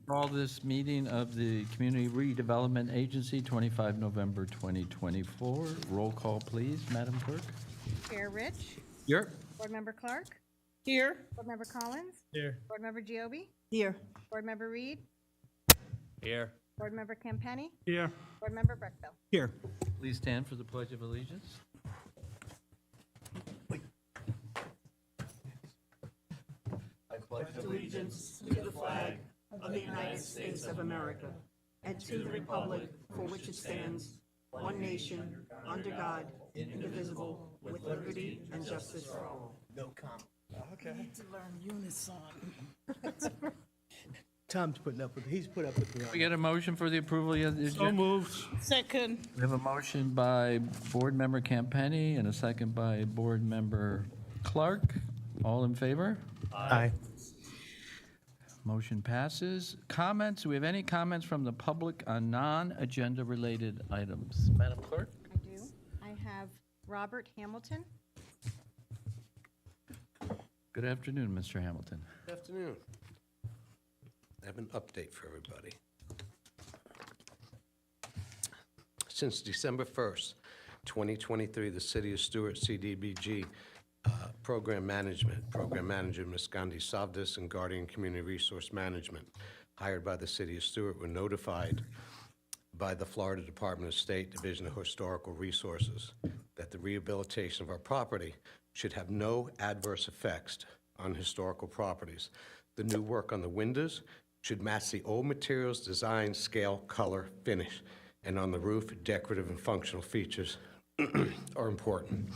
Call this meeting of the Community Redevelopment Agency, 25 November 2024. Roll call, please, Madam Clerk. Chair Rich, Here. Board Member Clark, Here. Board Member Collins, Here. Board Member Giobi, Here. Board Member Reed, Here. Board Member Campani, Here. Board Member Breckville. Here. Please stand for the Pledge of Allegiance. Allegiance to the flag of the United States of America and to the republic for which it stands, one nation, under God, indivisible, with liberty and justice for all. No comment. Okay. Need to learn unison. Tom's putting up with, he's put up with me. We get a motion for the approval of the So agenda. moved. Second. We have a motion by Board Member Campani and a second by Board Member Clark. All in favor? Aye. Motion passes. Comments? Do we have any comments from the public on non-agenda related items? Madam Clerk? I do. I have Robert Hamilton. Good afternoon, Mr. Hamilton. Good afternoon. I have an update for everybody. Since December 1st, 2023, the City of Stewart CDBG Program Manager Ms. Gandhi Savdas and Guardian Community Resource Management, hired by the City of Stewart, were notified by the Florida Department of State Division of Historical Resources that the rehabilitation of our property should have no adverse effects on historical properties. The new work on the windows should match the old materials, design, scale, color, finish, and on the roof, decorative and functional features are important.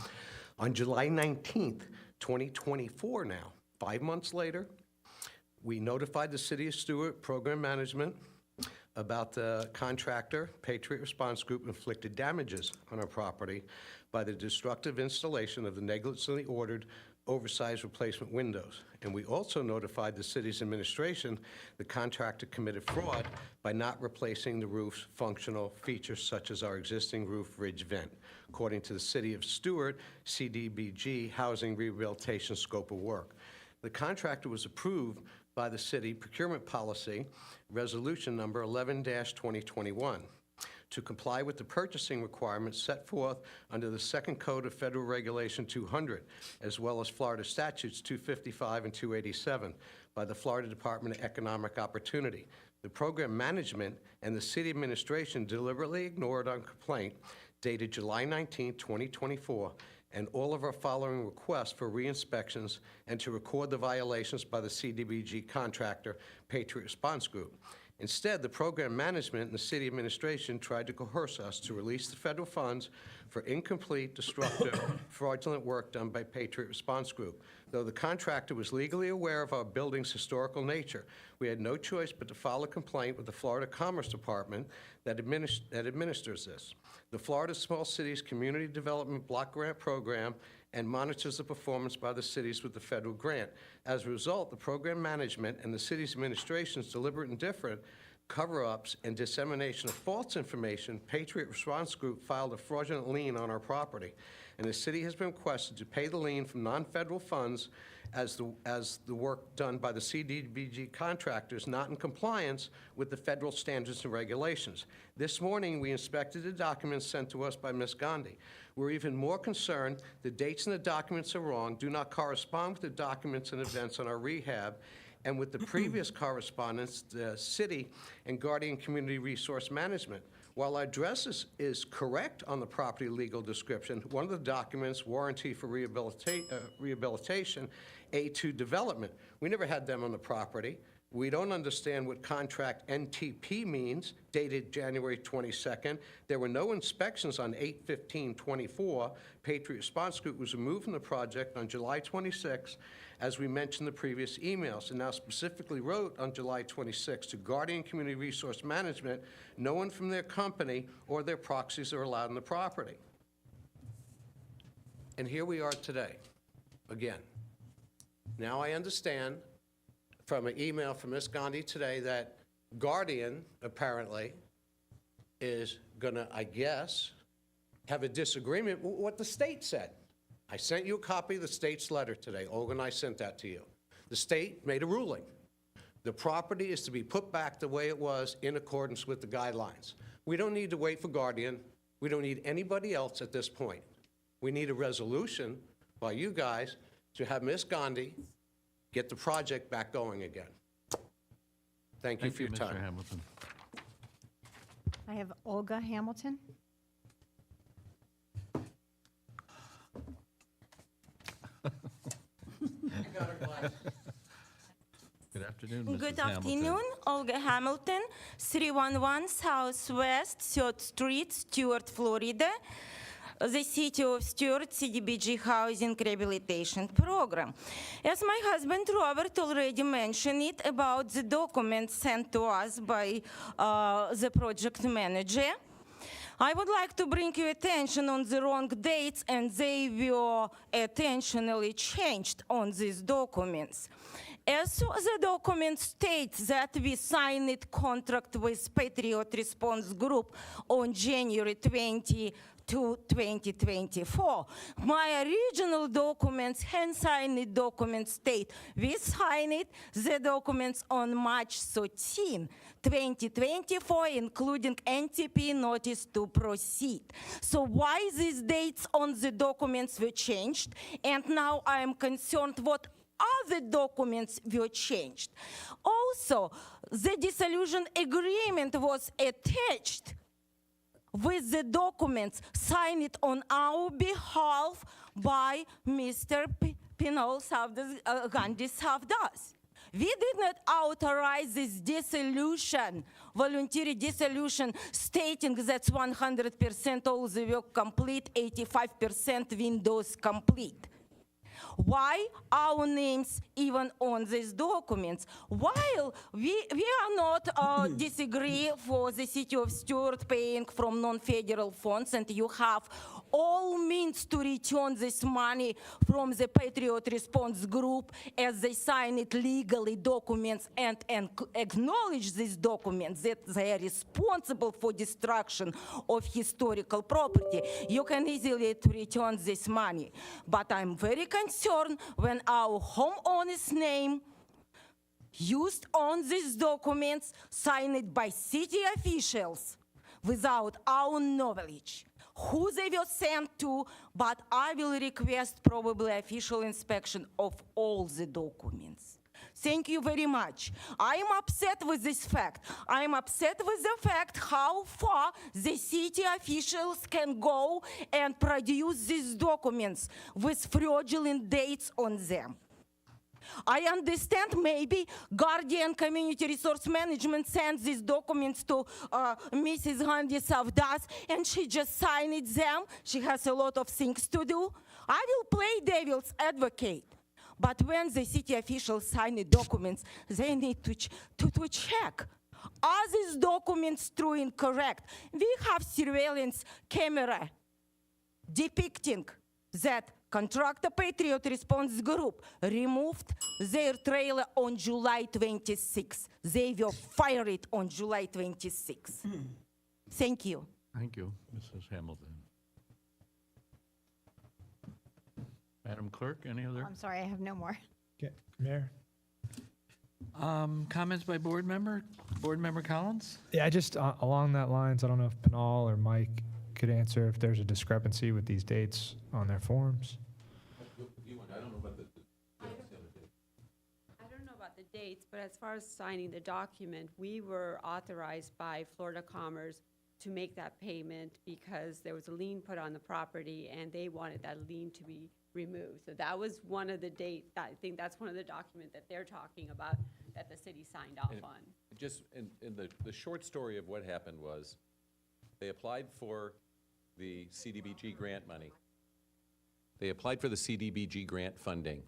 On July 19th, 2024 now, 5 months later, we notified the City of Stewart Program Management about the contractor, Patriot Response Group, inflicted damages on our property by the destructive installation of the negligently ordered oversized replacement windows. And we also notified the city's administration the contractor committed fraud by not replacing the roof's functional features such as our existing roof ridge vent, according to the City of Stewart CDBG Housing Rehabilitation Scope of Work. The contractor was approved by the city procurement policy, resolution number 11-2021. To comply with the purchasing requirements set forth under the Second Code of Federal Regulation 200, as well as Florida Statutes 255 and 287 by the Florida Department of Economic Opportunity. The program management and the city administration deliberately ignored our complaint dated July 19, 2024, and all of our following requests for re-inspections and to record the violations by the CDBG contractor, Patriot Response Group. Instead, the program management and the city administration tried to coerce us to release the federal funds for incomplete, destructive, fraudulent work done by Patriot Response Group. Though the contractor was legally aware of our building's historical nature, we had no choice but to file a complaint with the Florida Commerce Department that administers this. The Florida Small Cities Community Development Block Grant Program and monitors the performance by the cities with the federal grant. As a result, the program management and the city's administration's deliberate indifference, cover-ups, and dissemination of false information, Patriot Response Group filed a fraudulent lien on our property, and the city has been requested to pay the lien from non-federal funds as the work done by the CDBG contractors not in compliance with the federal standards and regulations. This morning, we inspected the documents sent to us by Ms. Gandhi. We're even more concerned the dates in the documents are wrong, do not correspond with the documents and events on our rehab, and with the previous correspondence, the city and Guardian Community Resource Management. While our address is correct on the property legal description, one of the documents, warranty for rehabilitation, A2 development, we never had them on the property. We don't understand what contract NTP means, dated January 22nd. There were no inspections on 8/15/24. Patriot Response Group was removed from the project on July 26th, as we mentioned in the previous emails, and now specifically wrote on July 26th to Guardian Community Resource Management, no one from their company or their proxies are allowed on the property. And here we are today, again. Now I understand from an email from Ms. Gandhi today that Guardian, apparently, is gonna, I guess, have a disagreement with what the state said. I sent you a copy of the state's letter today. Olga and I sent that to you. The state made a ruling. The property is to be put back the way it was in accordance with the guidelines. We don't need to wait for Guardian. We don't need anybody else at this point. We need a resolution by you guys to have Ms. Gandhi get the project back going again. Thank you for your Mr. time. Hamilton. I have Olga Hamilton. Good afternoon, Mrs. Good Hamilton. afternoon, Olga Hamilton, 311 Southwest 3rd Street, Stuart, Florida. The City of Stuart CDBG Housing Rehabilitation Program. As my husband Robert already mentioned it about the documents sent to us by the project manager, I would like to bring your attention on the wrong dates, and they were intentionally changed on these documents. As the document states that we signed a contract with Patriot Response Group on January 20, 2024. My original documents, hand-signed documents state we signed the documents on March 13, 2024, including NTP notice to proceed. So why these dates on the documents were changed? And now I am concerned what other documents were changed. Also, the dissolution agreement was attached with the documents signed on our behalf by Mr. Pinol Gandhi Savdas. We did not authorize this dissolution, voluntary dissolution, stating that 100% all the work complete, 85% windows complete. Why our names even on these documents? While we are not disagree for the City of Stuart paying from non-federal funds, and you have all means to return this money from the Patriot Response Group as they sign it legally documents and acknowledge these documents that they are responsible for destruction of historical property. You can easily return this money. But I'm very concerned when our homeowner's name used on these documents signed by city officials without our knowledge. Who they were sent to, but I will request probably official inspection of all the documents. Thank you very much. I am upset with this fact. I am upset with the fact how far the city officials can go and produce these documents with fraudulent dates on them. I understand maybe Guardian Community Resource Management sends these documents to Mrs. Gandhi Savdas, and she just signed them. She has a lot of things to do. I will play devil's advocate. But when the city officials sign the documents, they need to check. Are these documents true and correct? We have surveillance camera depicting that contractor Patriot Response Group removed their trailer on July 26. They were fired on July 26. Thank you. Thank you, Mrs. Hamilton. Madam Clerk, any other I'm sorry, I have no more. Okay, Mayor? comments by board member? Board member Collins? Yeah, just along that lines, I don't know if Pinal or Mike could answer if there's a discrepancy with these dates on their forms. I don't know about the dates, but as far as signing the document, we were authorized by Florida Commerce to make that payment because there was a lien put on the property and they wanted that lien to be removed. So that was one of the dates, I think that's one of the documents that they're talking about that the city signed off on. Just in the short story of what happened was, they applied for the CDBG grant money. They applied for the CDBG grant funding.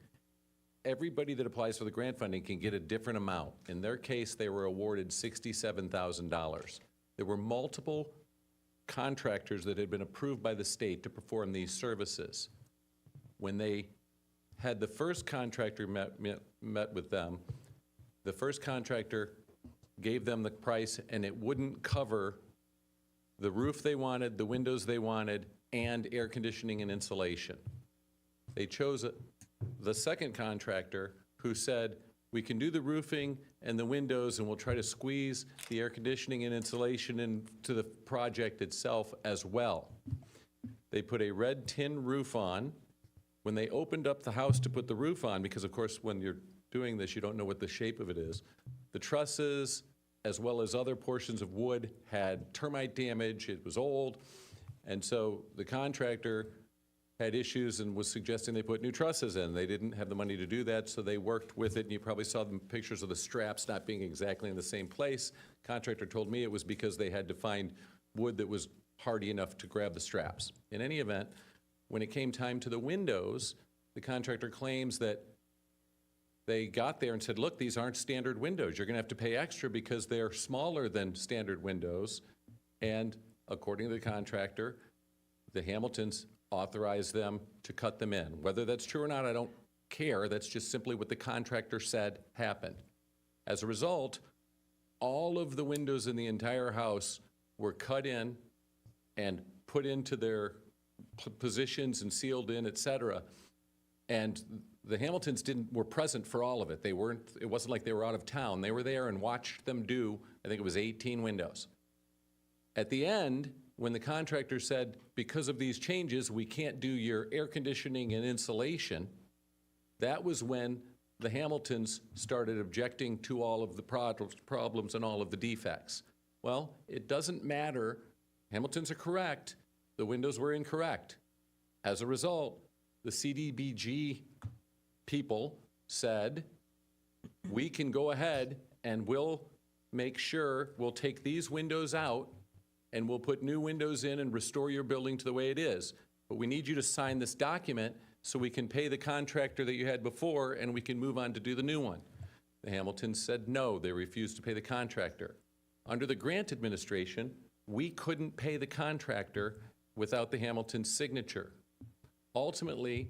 Everybody that applies for the grant funding can get a different amount. In their case, they were awarded $67,000. There were multiple contractors that had been approved by the state to perform these services. When they had the first contractor met with them, the first contractor gave them the price and it wouldn't cover the roof they wanted, the windows they wanted, and air conditioning and insulation. They chose the second contractor who said, we we can do the roofing and the windows, and we'll try to squeeze the air conditioning and insulation into the project itself as well. They put a red tin roof on. When they opened up the house to put the roof on, because of course, when you're doing this, you don't know what the shape of it is, the trusses, as well as other portions of wood, had termite damage. It was old. And so the contractor had issues and was suggesting they put new trusses in. They didn't have the money to do that, so they worked with it, and you probably saw the pictures of the straps not being exactly in the same place. Contractor told me it was because they had to find wood that was hardy enough to grab the straps. In any event, when it came time to the windows, the contractor claims that they got there and said, look, these aren't standard windows. You're gonna have to pay extra because they're smaller than standard windows. And according to the contractor, the Hamiltons authorized them to cut them in. Whether that's true or not, I don't care. That's just simply what the contractor said happened. As a result, all of the windows in the entire house were cut in and put into their positions and sealed in, et cetera. And the Hamiltons were present for all of it. It wasn't like they were out of town. They were there and watched them do, I think it was 18 windows. At the end, when the contractor said, because of these changes, we can't do your air conditioning and insulation, that was when the Hamiltons started objecting to all of the problems and all of the defects. Well, it doesn't matter. Hamiltons are correct. The windows were incorrect. As a result, the CDBG people said, we can go ahead and we'll make sure we'll take these windows out and we'll put new windows in and restore your building to the way it is. But we need you to sign this document so we can pay the contractor that you had before and we can move on to do the new one. The Hamiltons said no, they refused to pay the contractor. Under the grant administration, we couldn't pay the contractor without the Hamilton's signature. Ultimately,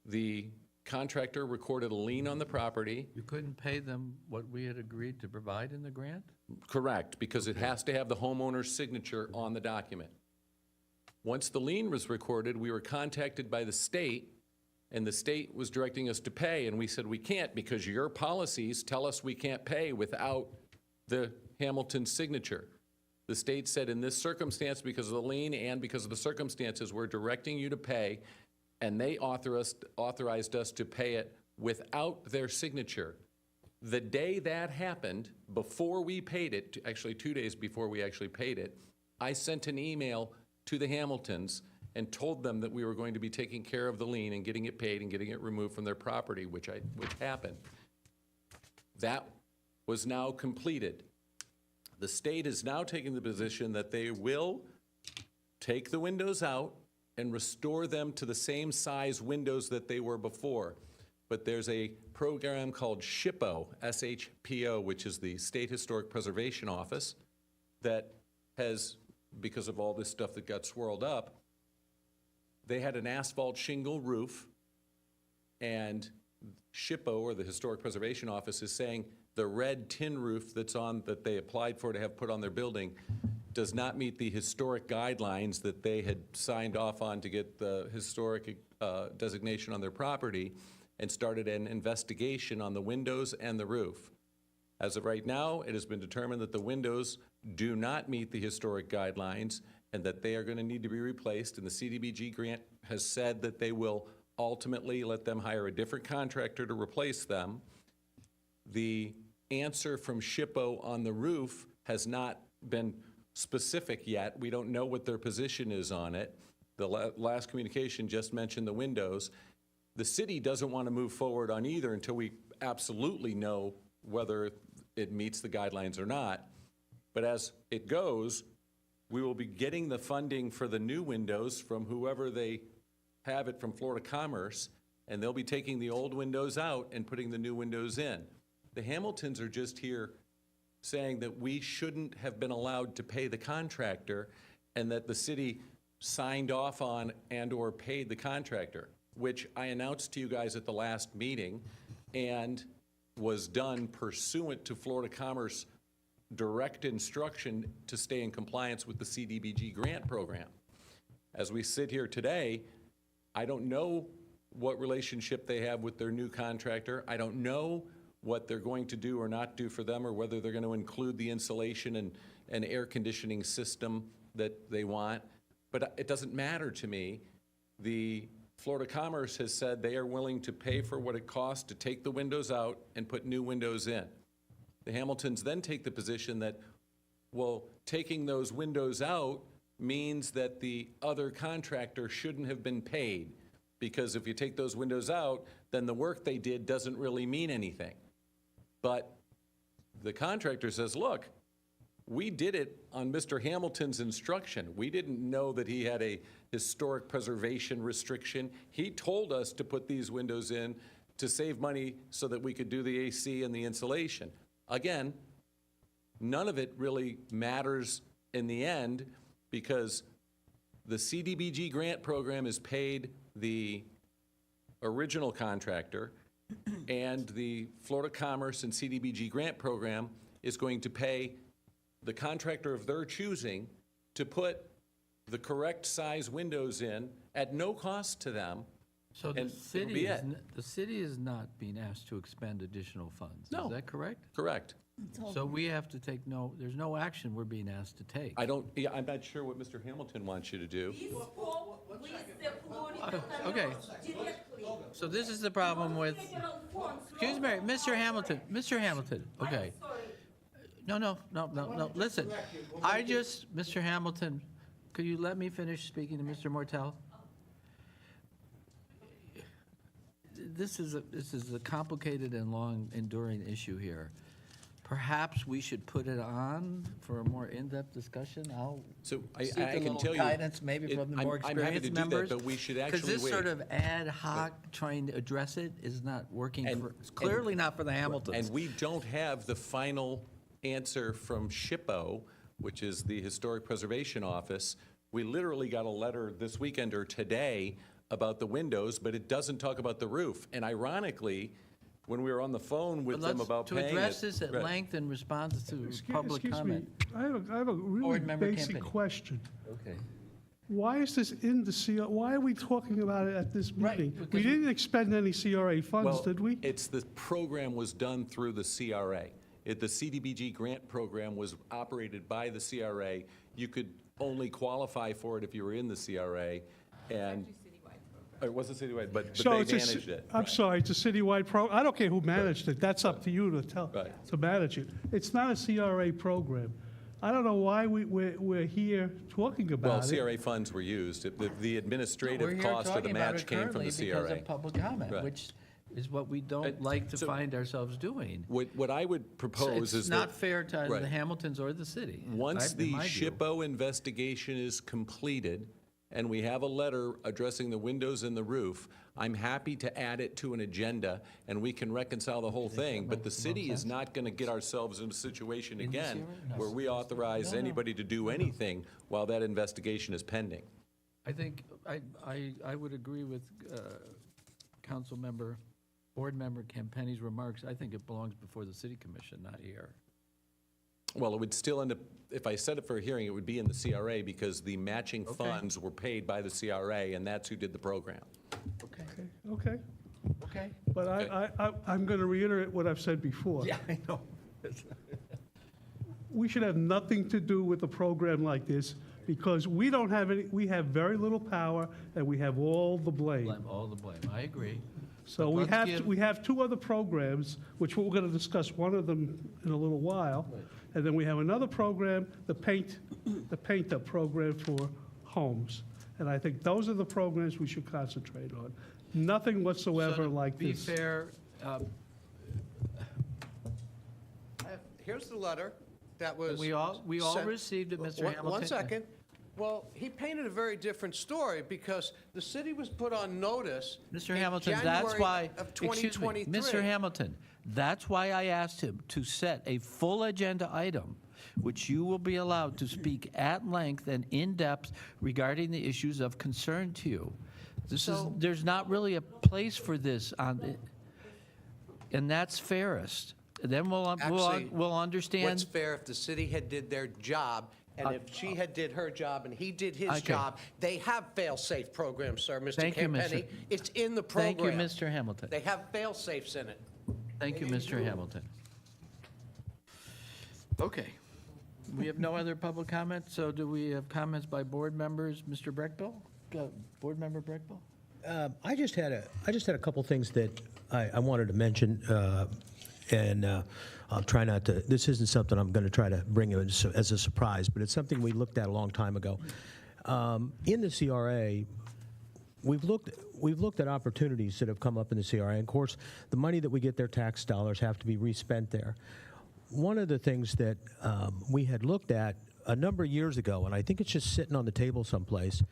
the contractor recorded a lien on the property. You couldn't pay them what we had agreed to provide in the grant? Correct, because it has to have the homeowner's signature on the document. Once the lien was recorded, we were contacted by the state, and the state was directing us to pay, and we said we can't because your policies tell us we can't pay without the Hamilton signature. The state said in this circumstance, because of the lien and because of the circumstances, we're directing you to pay, and they authorized us to pay it without their signature. The day that happened, before we paid it, actually 2 days before we actually paid it, I sent an email to the Hamiltons and told them that we were going to be taking care of the lien and getting it paid and getting it removed from their property, which happened. That was now completed. The state is now taking the position that they will take the windows out and restore them to the same size windows that they were before. But there's a program called SHPO, S-H-P-O, which is the State Historic Preservation Office, that has, because of all this stuff that got swirled up, they had an asphalt shingle roof, and SHPO, or the Historic Preservation Office, is saying the red tin roof that they applied for to have put on their building does not meet the historic guidelines that they had signed off on to get the historic designation on their property, and started an investigation on the windows and the roof. As of right now, it has been determined that the windows do not meet the historic guidelines and that they are going to need to be replaced, and the CDBG grant has said that they will ultimately let them hire a different contractor to replace them. The answer from SHPO on the roof has not been specific yet. We don't know what their position is on it. The last communication just mentioned the windows. The city doesn't want to move forward on either until we absolutely know whether it meets the guidelines or not. But as it goes, we will be getting the funding for the new windows from whoever they have it from Florida Commerce, and they'll be taking the old windows out and putting the new windows in. The Hamiltons are just here saying that we shouldn't have been allowed to pay the contractor and that the city signed off on and or paid the contractor, which I announced to you guys at the last meeting and was done pursuant to Florida Commerce direct instruction to stay in compliance with the CDBG grant program. As we sit here today, I don't know what relationship they have with their new contractor. I don't know what they're going to do or not do for them, or whether they're going to include the insulation and air conditioning system that they want. But it doesn't matter to me. The Florida Commerce has said they are willing to pay for what it costs to take the windows out and put new windows in. The Hamiltons then take the position that, well, taking those windows out means that the other contractor shouldn't have been paid, because if you take those windows out, then the work they did doesn't really mean anything. But the contractor says, look, we did it on Mr. Hamilton's instruction. We didn't know that he had a historic preservation restriction. He told us to put these windows in to save money so that we could do the AC and the insulation. Again, none of it really matters in the end, because the CDBG grant program is paid the original contractor, and the Florida Commerce and CDBG grant program is going to pay the contractor of their choosing to put the correct size windows in at no cost to them. So the And it'll city be is, it. the city is not being asked to expend additional funds. No. Is that correct? Correct. So we have to take there's no action we're being asked to take. I'm not sure what Mr. Hamilton wants you to do. We spoke with the Florida Okay. Commerce directly. So this is the problem with, Federal funds, excuse me, Mr. Hamilton, okay. No, listen. Mr. Hamilton, could you let me finish speaking to Mr. Mortel? This is a complicated and long enduring issue here. Perhaps we should put it on for a more in-depth discussion. I'll So I seek a can little tell you. guidance maybe from the more I'm happy experienced to do that, members. but we should Because actually this wait. sort of ad hoc trying to address it is not working And- for, it's clearly not for the Hamiltons. And we don't have the final answer from SHPO, which is the Historic Preservation Office. We literally got a letter this weekend or today about the windows, but it doesn't talk about the roof. And ironically, when we were on the phone with But them let's- about paying it. To address this at Right. length in response to public Excuse me, comment. I have a really Board Member basic Campany. question. Okay. Why is this in the CR, why are we talking about it at this Right, meeting? because We didn't expend any CRA funds, Well, did we? it's the program was done through the CRA. The CDBG grant program was operated by the CRA. You could only qualify for it if you were in the CRA, and. It wasn't citywide, but So they it's a managed it. I'm sorry, it's a citywide I don't care who managed it, that's up to you Right. to manage it. It's not a CRA program. I don't know why we're here talking Well, about it. CRA funds were used. The We're administrative here cost of the talking about match it came from currently the because CRA. of public comment, Right. which is what we don't like to so- find ourselves doing. What I would So propose is it's that. not fair to either Right. the Hamiltons or the city. Once in the my view. SHPO investigation is completed, and we have a letter addressing the windows and the roof, I'm happy to add it to an agenda, and we can reconcile the whole thing. But the city is not going to get ourselves in a situation again where we authorize anybody to do anything while that investigation is pending. I think, I would agree with Council Member, Board Member Campenny's remarks. I think it belongs before the City Commission, not here. Well, it would still end up, if I set it for a hearing, it would be in the CRA because the matching funds were paid by the CRA, and that's who did the program. Okay, Okay, okay. but I'm going to reiterate what I've said before. Yeah, I know. We should have nothing to do with a program like this because we don't have any, we have very little power and we have all the blame. All the blame. I agree. So But let's we have two other programs, which we're going to discuss one of them in a little while. And then we have another program, the paint up program for homes. And I think those are the programs we should concentrate on. Nothing whatsoever So to like be this. fair, Here's the letter that was. we all sent- received it, Mr. Hamilton. One second. Well, he painted a very different story because the city was put on notice. Mr. in Hamilton, that's January why, of excuse me, 2023. Mr. Hamilton, that's why I asked him to set a full agenda item, which you will be allowed to speak at length and in depth regarding the issues of concern to you. There's not really a place for this and that's fairest. Then we'll Actually, understand. What's fair if the city had did their job, and if she had did her job and he did his Okay. job? They have fail-safe programs, sir, Mr. Thank you, Mr. Campenny. It's in the program. Thank you, Mr. Hamilton. They have fail-safes in it. Thank you, Mr. Hamilton. Okay. We have no other public comments, so do we have comments by board members? Mr. Breckbill? Board Member Breckbill? I just had a couple things that I wanted to mention, and I'll try not to, this isn't something I'm going to try to bring as a surprise, but it's something we looked at a long time ago. In the CRA, we've looked at opportunities that have come up in the CRA. And of course, the money that we get, their tax dollars, have to be respent there. One of the things that we had looked at a number of years ago, and I think it's just sitting on the table someplace,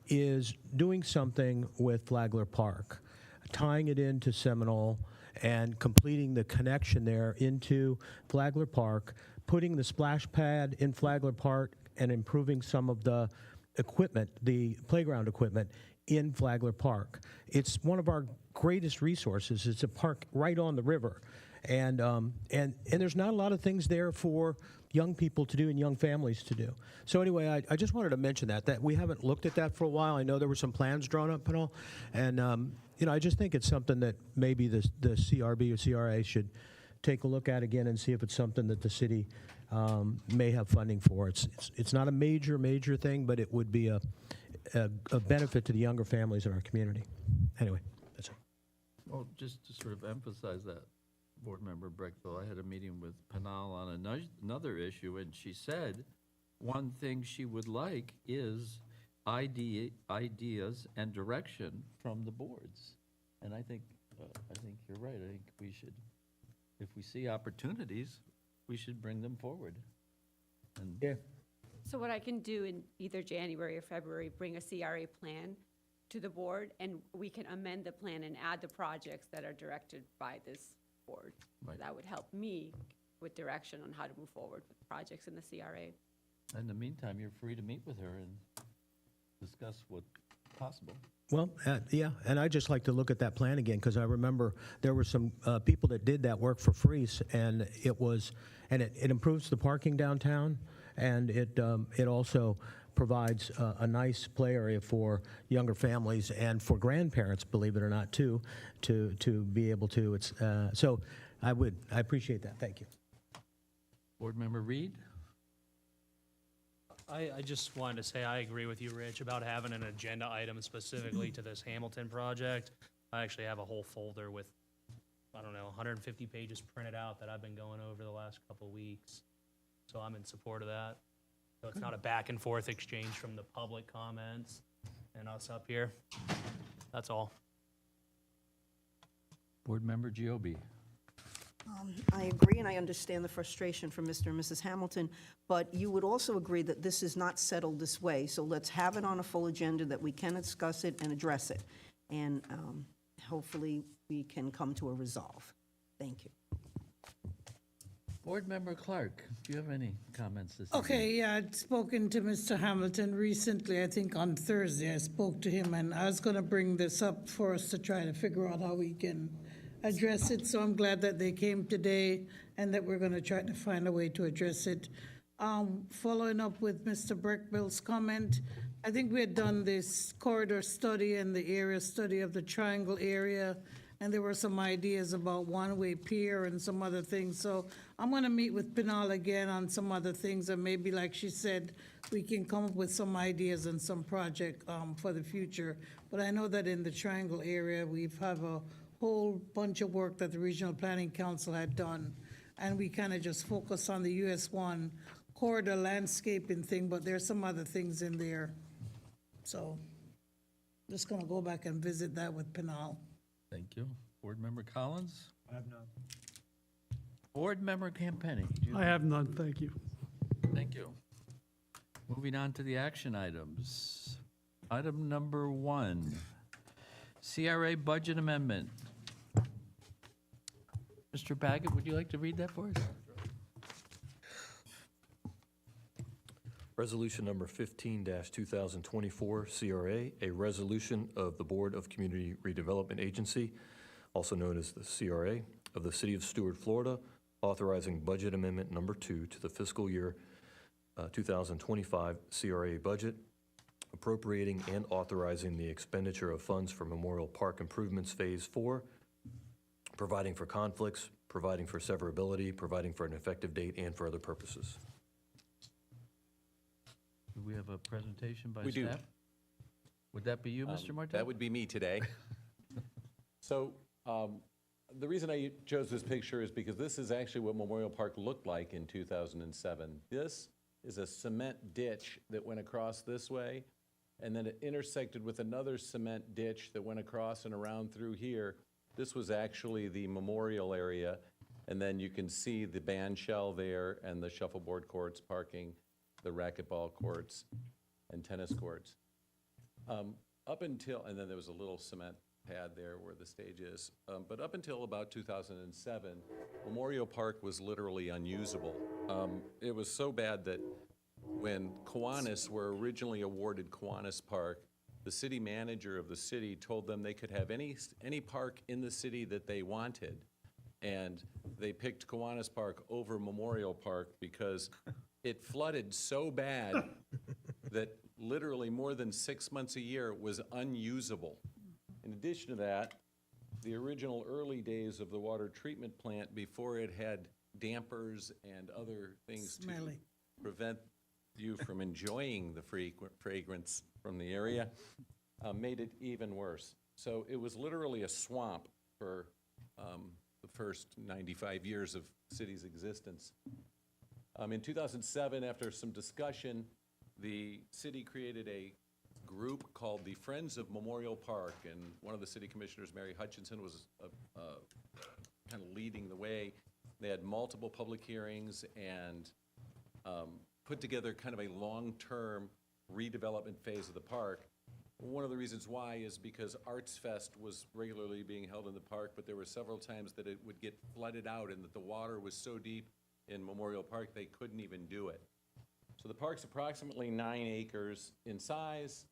is doing something with Flagler Park, tying it into Seminole and completing the connection there into Flagler Park, putting the splash pad in Flagler Park and improving some of the equipment, the playground equipment in Flagler Park. It's one of our greatest resources. It's a park right on the river. And there's not a lot of things there for young people to do and young families to do. So anyway, I just wanted to mention that we haven't looked at that for a while. I know there were some plans drawn up and all. And, I just think it's something that maybe the CRB or CRA should take a look at again and see if it's something that the city may have funding for. It's not a major thing, but it would be a benefit to the younger families in our community. Anyway, that's it. Well, just to sort of emphasize that, Board Member Breckville, I had a meeting with Penal on another issue, and she said one thing she would like is ideas and direction from the boards. And I think you're right. I think we should, if we see opportunities, we should bring them forward. And Yeah. So what I can do in either January or February, bring a CRA plan to the board, and we can amend the plan and add the projects that are directed by this board. Right. That would help me with direction on how to move forward with projects in the CRA. in the meantime, you're free to meet with her and discuss what's possible. Well, yeah, and I'd just like to look at that plan again, because I remember there were some people that did that work for free, and it improves the parking downtown, and it also provides a nice play area for younger families and for grandparents, believe it or not, too, to be able to. So I appreciate that. Thank you. Board Member Reed? I just wanted to say I agree with you, Rich, about having an agenda item specifically to this Hamilton project. I actually have a whole folder with, 150 pages printed out that I've been going over the last couple weeks. So I'm in support of that. So it's not a back and forth exchange from the public comments and us up here. That's all. Board Member Giobbe? I agree, and I understand the frustration from Mr. and Mrs. Hamilton, but you would also agree that this is not settled this way, so let's have it on a full agenda that we can discuss it and address it, and hopefully we can come to a resolve. Thank you. Board Member Clark, do you have any comments this evening? Okay, yeah, I'd spoken to Mr. Hamilton recently, I think on Thursday, I spoke to him, and I was gonna bring this up for us to try to figure out how we can address it, so I'm glad that they came today and that we're gonna try to find a way to address it. Following up with Mr. Breckbill's comment, I think we had done this corridor study and the area study of the triangle area, and there were some ideas about one-way pier and some other things. So I'm gonna meet with Pinal again on some other things, and maybe, like she said, we can come up with some ideas and some project for the future. But I know that in the triangle area, we've have a whole bunch of work that the Regional Planning Council had done, and we kind of just focus on the US 1 corridor landscaping thing, but there's some other things in there. So just gonna go back and visit that with Pinal. Thank you. Board Member Collins? I have none. Board Member Campenny? do you- I have none, thank you. Thank you. Moving on to the action items. Item number 1, CRA budget amendment. Mr. Baggett, would you like to read that for us? Resolution number 15-2024, CRA, a resolution of the Board of Community Redevelopment Agency, also known as the CRA, of the City of Stuart, Florida, authorizing budget amendment number 2 to the fiscal year 2025 CRA budget, appropriating and authorizing the expenditure of funds for Memorial Park Improvements Phase 4, providing for conflicts, providing for severability, providing for an effective date, and for other purposes. Do we have a presentation by We do. staff? Would that be you, Mr. Martel? That would be me today. So the reason I chose this picture is because this is actually what Memorial Park looked like in 2007. This is a cement ditch that went across this way, and then it intersected with another cement ditch that went across and around through here. This was actually the memorial area, and then you can see the band shell there and the shuffleboard courts, parking, the racquetball courts, and tennis courts. Up until, and then there was a little cement pad there where the stage is. But up until about 2007, Memorial Park was literally unusable. It was so bad that when Kiwanis were originally awarded Kiwanis Park, the city manager of the city told them they could have any park in the city that they wanted. And they picked Kiwanis Park over Memorial Park because it flooded so bad that literally more than 6 months a year was unusable. In addition to that, the original early days of the water treatment plant, before it had dampers and other things to prevent you from enjoying the fragrance from the area, made it even worse. So it was literally a swamp for the first 95 years of the city's existence. In 2007, after some discussion, the city created a group called the Friends of Memorial Park, and one of the city commissioners, Mary Hutchinson, was kind of leading the way. They had multiple public hearings and put together kind of a long-term redevelopment phase of the park. One of the reasons why is because Arts Fest was regularly being held in the park, but there were several times that it would get flooded out and that the water was so deep in Memorial Park they couldn't even do it. So the park's approximately 9 acres in size,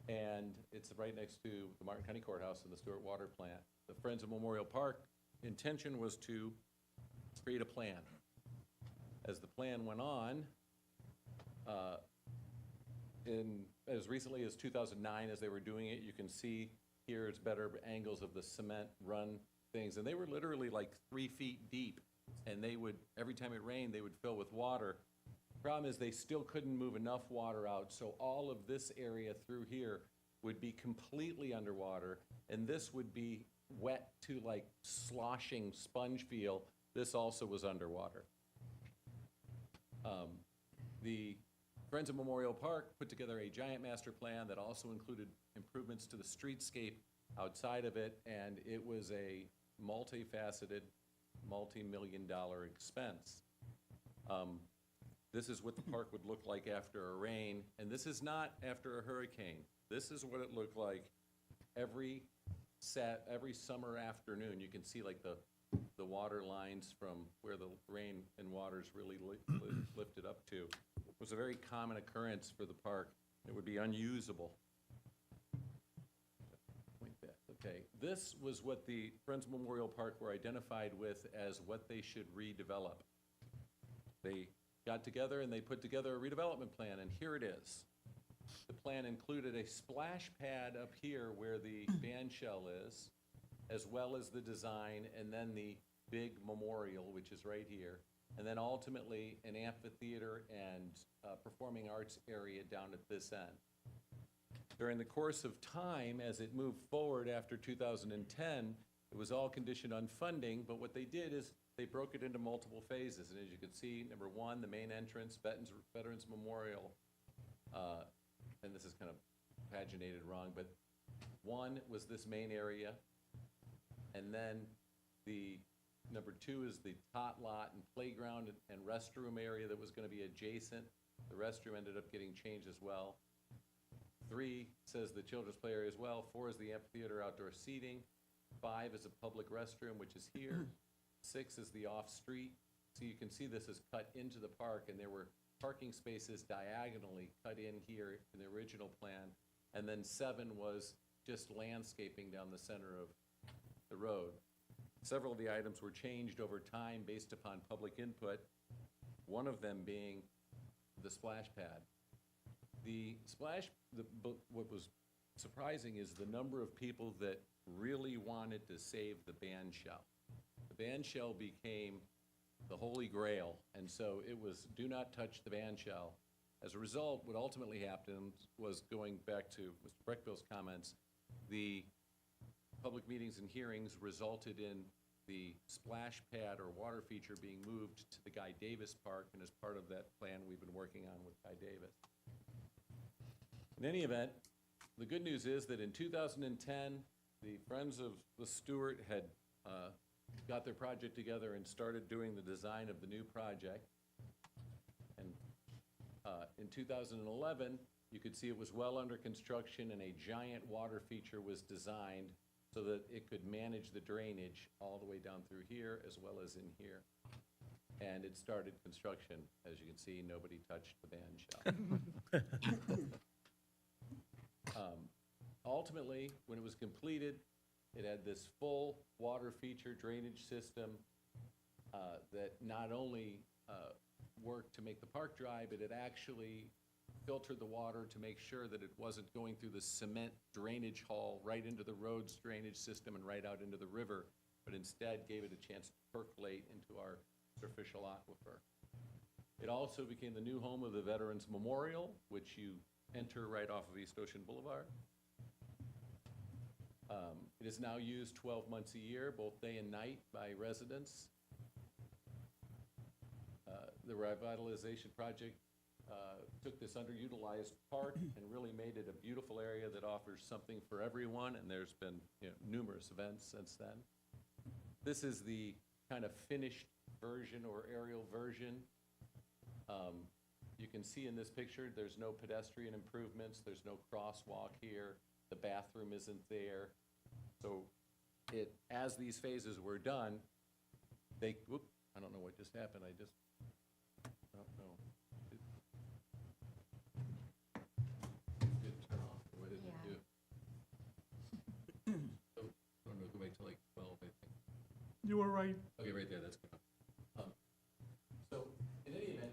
and it's right next to the Martin County Courthouse and the Stewart Water Plant. The Friends of Memorial Park intention was to create a plan. As the plan went on, in as recently as 2009, as they were doing it, you can see here it's better angles of the cement run things, and they were literally like 3 feet deep, and they would, every time it rained, they would fill with water. Problem is they still couldn't move enough water out, so all of this area through here would be completely underwater, and this would be wet to like sloshing sponge feel. This also was underwater. The Friends of Memorial Park put together a giant master plan that also included improvements to the streetscape outside of it, and it was a multifaceted, multi-million-dollar expense. This is what the park would look like after a rain, and this is not after a hurricane. This is what it looked like every summer afternoon. You can see like the water lines from where the rain and water's really lifted up to. It was a very common occurrence for the park. It would be unusable. Okay, this was what the Friends Memorial Park were identified with as what they should redevelop. They got together and they put together a redevelopment plan, and here it is. The plan included a splash pad up here where the band shell is, as well as the design, and then the big memorial, which is right here, and then ultimately an amphitheater and performing arts area down at this end. During the course of time, as it moved forward after 2010, it was all conditioned on funding, but what they did is they broke it into multiple phases. And as you can see, number one, the main entrance, Veterans Memorial, and this is kind of paginated wrong, but one was this main area, and then the number two is the tot lot and playground and restroom area that was going to be adjacent. The restroom ended up getting changed as well. 3 says the children's play area as well. 4 is the amphitheater outdoor seating. 5 is a public restroom, which is here. 6 is the off-street. So you can see this is cut into the park, and there were parking spaces diagonally cut in here in the original plan. And then 7 was just landscaping down the center of the road. Several of the items were changed over time based upon public input, one of them being the splash pad. What was surprising is the number of people that really wanted to save the band shell. The band shell became the holy grail, and so it was do not touch the band shell. As a result, what ultimately happened was, going back to Mr. Breckbill's comments, the public meetings and hearings resulted in the splash pad or water feature being moved to the Guy Davis Park, and as part of that plan we've been working on with Guy Davis. In any event, the good news is that in 2010, the Friends of the Stewart had got their project together and started doing the design of the new project. And in 2011, you could see it was well under construction, and a giant water feature was designed so that it could manage the drainage all the way down through here as well as in here. And it started construction. As you can see, nobody touched the band shell. Ultimately, when it was completed, it had this full water feature drainage system that not only worked to make the park dry, but it actually filtered the water to make sure that it wasn't going through the cement drainage hall right into the road's drainage system and right out into the river, but instead gave it a chance to percolate into our superficial aquifer. It also became the new home of the Veterans Memorial, which you enter right off of East Ocean Boulevard. It is now used 12 months a year, both day and night, by residents. The revitalization project took this underutilized park and really made it a beautiful area that offers something for everyone, and there's been numerous events since then. This is the kind of finished version or aerial version. You can see in this picture there's no pedestrian improvements, there's no crosswalk here, the bathroom isn't there. So as these phases were done, I don't know what just happened, I don't know. It didn't turn off, what did it do? So, I don't know, go back to like 12, I think. You were right. Okay, right there, that's good. So, in any event,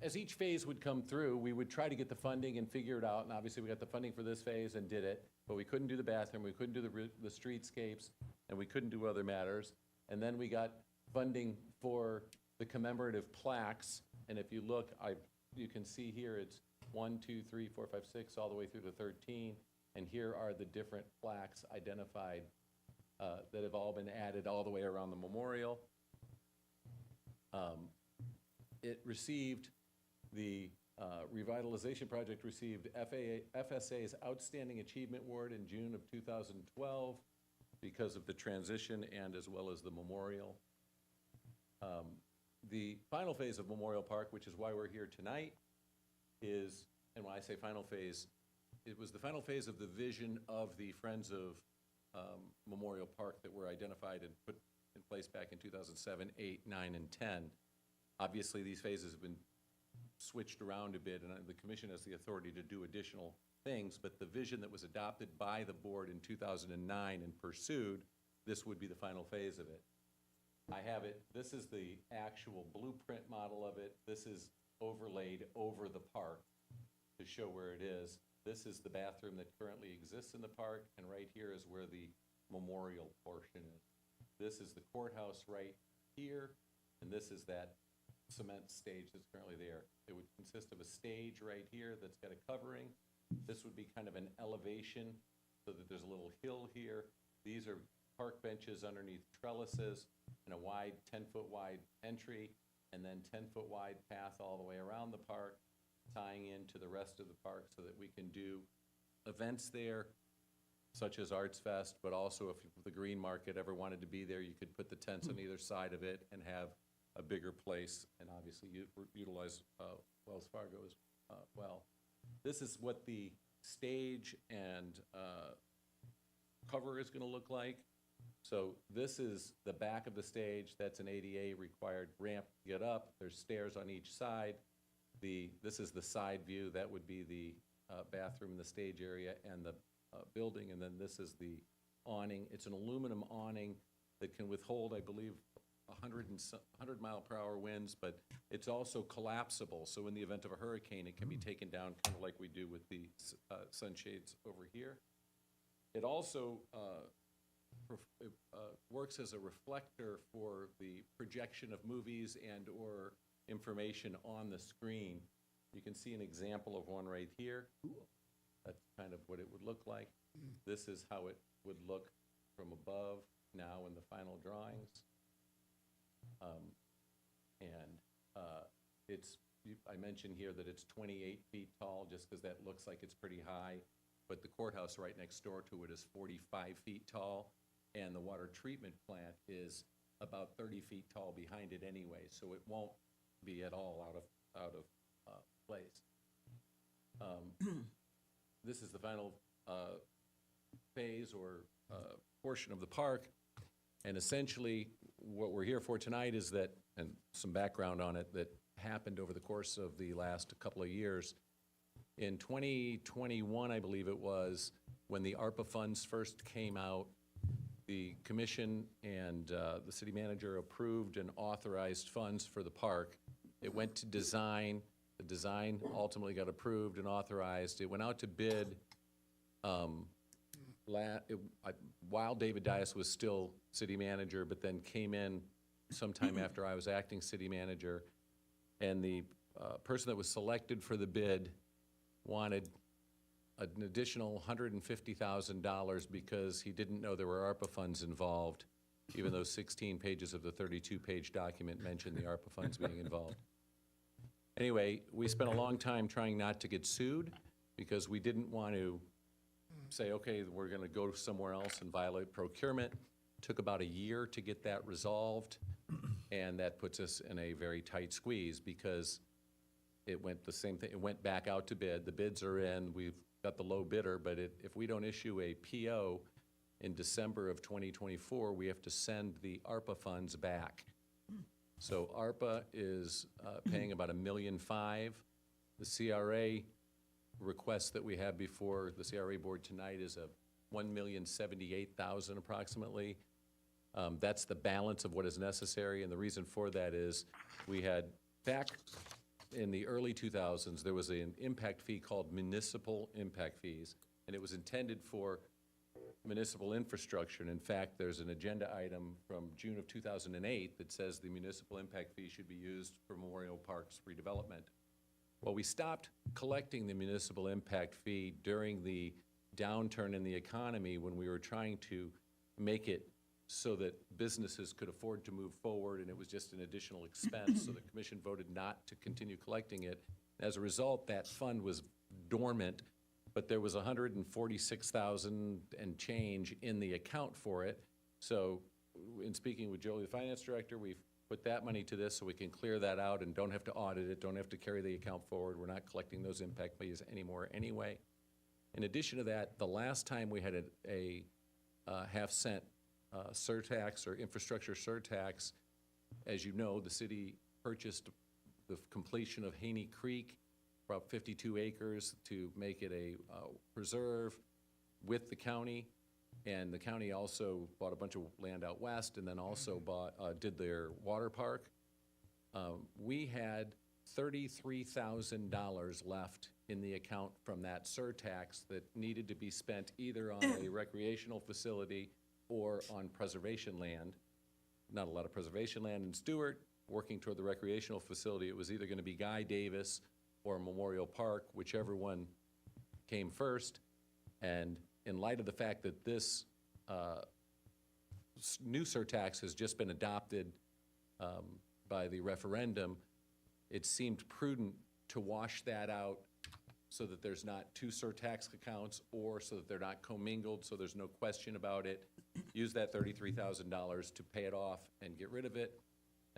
as each phase would come through, we would try to get the funding and figure it out, and obviously we got the funding for this phase and did it, but we couldn't do the bathroom, we couldn't do the streetscapes, and we couldn't do other matters. And then we got funding for the commemorative plaques, and if you look, you can see here it's 1, 2, 3, 4, 5, 6, all the way through to 13, and here are the different plaques identified that have all been added all the way around the memorial. It received, the revitalization project received FSA's Outstanding Achievement Award in June of 2012 because of the transition and as well as the memorial. The final phase of Memorial Park, which is why we're here tonight, is, and when I say final phase, it was the final phase of the vision of the Friends of Memorial Park that were identified and put in place back in 2007, 8, 9, and 10. Obviously, these phases have been switched around a bit, and the commission has the authority to do additional things, but the vision that was adopted by the board in 2009 and pursued, this would be the final phase of it. I have it, this is the actual blueprint model of it. This is overlaid over the park to show where it is. This is the bathroom that currently exists in the park, and right here is where the memorial portion is. This is the courthouse right here, and this is that cement stage that's currently there. It would consist of a stage right here that's got a covering. This would be kind of an elevation so that there's a little hill here. These are park benches underneath trellises and a wide 10-foot wide entry, and then 10-foot wide path all the way around the park, tying into the rest of the park so that we can do events there, such as Arts Fest, but also if the Green Market ever wanted to be there, you could put the tents on either side of it and have a bigger place, and obviously utilize Wells Fargo as well. This is what the stage and cover is gonna look like. So this is the back of the stage. That's an ADA required ramp to get up. There's stairs on each side. This is the side view. That would be the bathroom in the stage area and the building, and then this is the awning. It's an aluminum awning that can withhold, I believe, 100 mile per hour winds, but it's also collapsible. So in the event of a hurricane, it can be taken down, kind of like we do with the sunshades over here. It also works as a reflector for the projection of movies and/or information on the screen. You can see an example of one right here. That's kind of what it would look like. This is how it would look from above now in the final drawings. I mentioned here that it's 28 feet tall, just because that looks like it's pretty high, but the courthouse right next door to it is 45 feet tall, and the water treatment plant is about 30 feet tall behind it anyway, so it won't be at all out of place. This is the final phase or portion of the park, and essentially what we're here for tonight is that, and some background on it, that happened over the course of the last couple of years. In 2021, I believe it was, when the ARPA funds first came out, the commission and the city manager approved and authorized funds for the park. It went to design. The design ultimately got approved and authorized. It went out to bid while David Dias was still city manager, but then came in sometime after I was acting city manager. And the person that was selected for the bid wanted an additional $150,000 because he didn't know there were ARPA funds involved, even though 16 pages of the 32-page document mentioned the ARPA funds being involved. Anyway, we spent a long time trying not to get sued because we didn't want to say, okay, we're going to go somewhere else and violate procurement. Took about a year to get that resolved, and that puts us in a very tight squeeze because it went the same thing. It went back out to bid. The bids are in. We've got the low bidder, but if we don't issue a PO in December of 2024, we have to send the ARPA funds back. So ARPA is paying about $1.5 million. The CRA request that we have before the CRA board tonight is a $1,078,000 approximately. That's the balance of what is necessary, and the reason for that is we had, back in the early 2000s, there was an impact fee called municipal impact fees, and it was intended for municipal infrastructure. And in fact, there's an agenda item from June of 2008 that says the municipal impact fee should be used for Memorial Park's redevelopment. Well, we stopped collecting the municipal impact fee during the downturn in the economy when we were trying to make it so that businesses could afford to move forward, and it was just an additional expense, so the commission voted not to continue collecting it. As a result, that fund was dormant, but there was $146,000 and change in the account for it. So in speaking with Jolie, the finance director, we've put that money to this so we can clear that out and don't have to audit it, don't have to carry the account forward. We're not collecting those impact fees anymore anyway. In addition to that, the last time we had a half-cent surtax or infrastructure surtax, as you know, the city purchased the completion of Haney Creek, about 52 acres, to make it a preserve with the county. And the county also bought a bunch of land out west, and then also did their water park. We had $33,000 left in the account from that surtax that needed to be spent either on a recreational facility or on preservation land. Not a lot of preservation land in Stewart. Working toward the recreational facility, it was either going to be Guy Davis or Memorial Park, whichever one came first. And in light of the fact that this new surtax has just been adopted by the referendum, it seemed prudent to wash that out so that there's not two surtax accounts, or so that they're not commingled, so there's no question about it. Use that $33,000 to pay it off and get rid of it.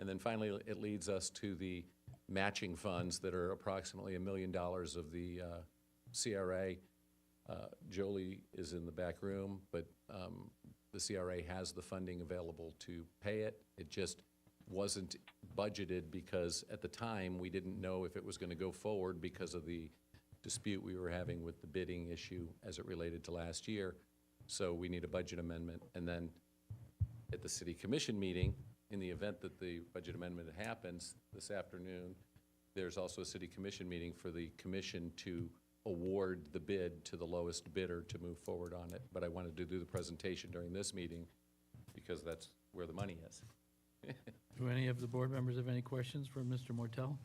And then finally, it leads us to the matching funds that are approximately $1 million of the CRA. Jolie is in the back room, but the CRA has the funding available to pay it. It just wasn't budgeted because at the time, we didn't know if it was going to go forward because of the dispute we were having with the bidding issue as it related to last year. So we need a budget amendment. And then at the city commission meeting, in the event that the budget amendment happens this afternoon, there's also a city commission meeting for the commission to award the bid to the lowest bidder to move forward on it. But I wanted to do the presentation during this meeting because that's where the money is. Do any of the board members have any questions for Mr. Mortel?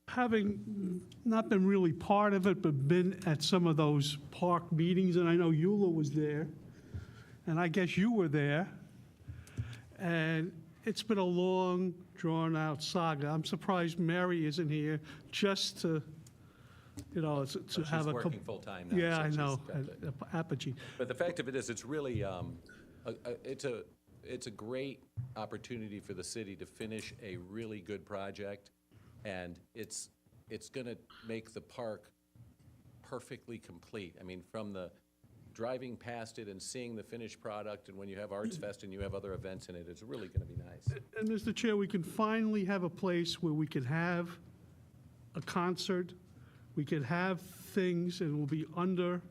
Having not been really part of it, but been at some of those park meetings, and I know Eula was there, and I guess you were there, and it's been a long, drawn-out saga. I'm surprised Mary isn't here just to, to have She's a... working full-time now. Yeah, so I she's know, got the- at Apogee. But the fact of it is, it's really, it's a great opportunity for the city to finish a really good project, and it's going to make the park perfectly complete. I mean, from the driving past it and seeing the finished product, and when you have Arts Fest and you have other events in it, it's really going to be nice. And Mr. Chair, we can finally have a place where we can have a concert, we can have things, and it will be under,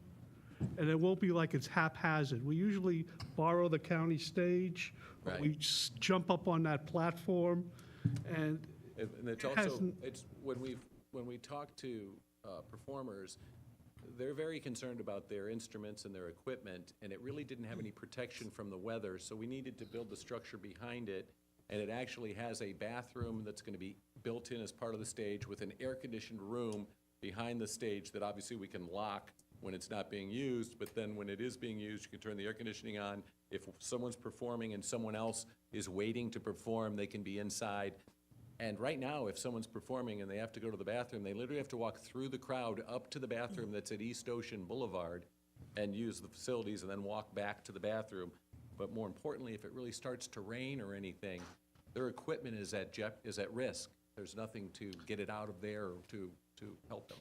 and it won't be like it's haphazard. We usually borrow the county stage, or Right. we jump up on that platform, and And it's It also, hasn't- it's, when we talk to performers, they're very concerned about their instruments and their equipment, and it really didn't have any protection from the weather, so we needed to build the structure behind it, and it actually has a bathroom that's going to be built in as part of the stage with an air-conditioned room behind the stage that obviously we can lock when it's not being used, but then when it is being used, you can turn the air conditioning on. If someone's performing and someone else is waiting to perform, they can be inside. And right now, if someone's performing and they have to go to the bathroom, they literally have to walk through the crowd up to the bathroom that's at East Ocean Boulevard and use the facilities and then walk back to the bathroom. But more importantly, if it really starts to rain or anything, their equipment is at risk. There's nothing to get it out of there or to help them.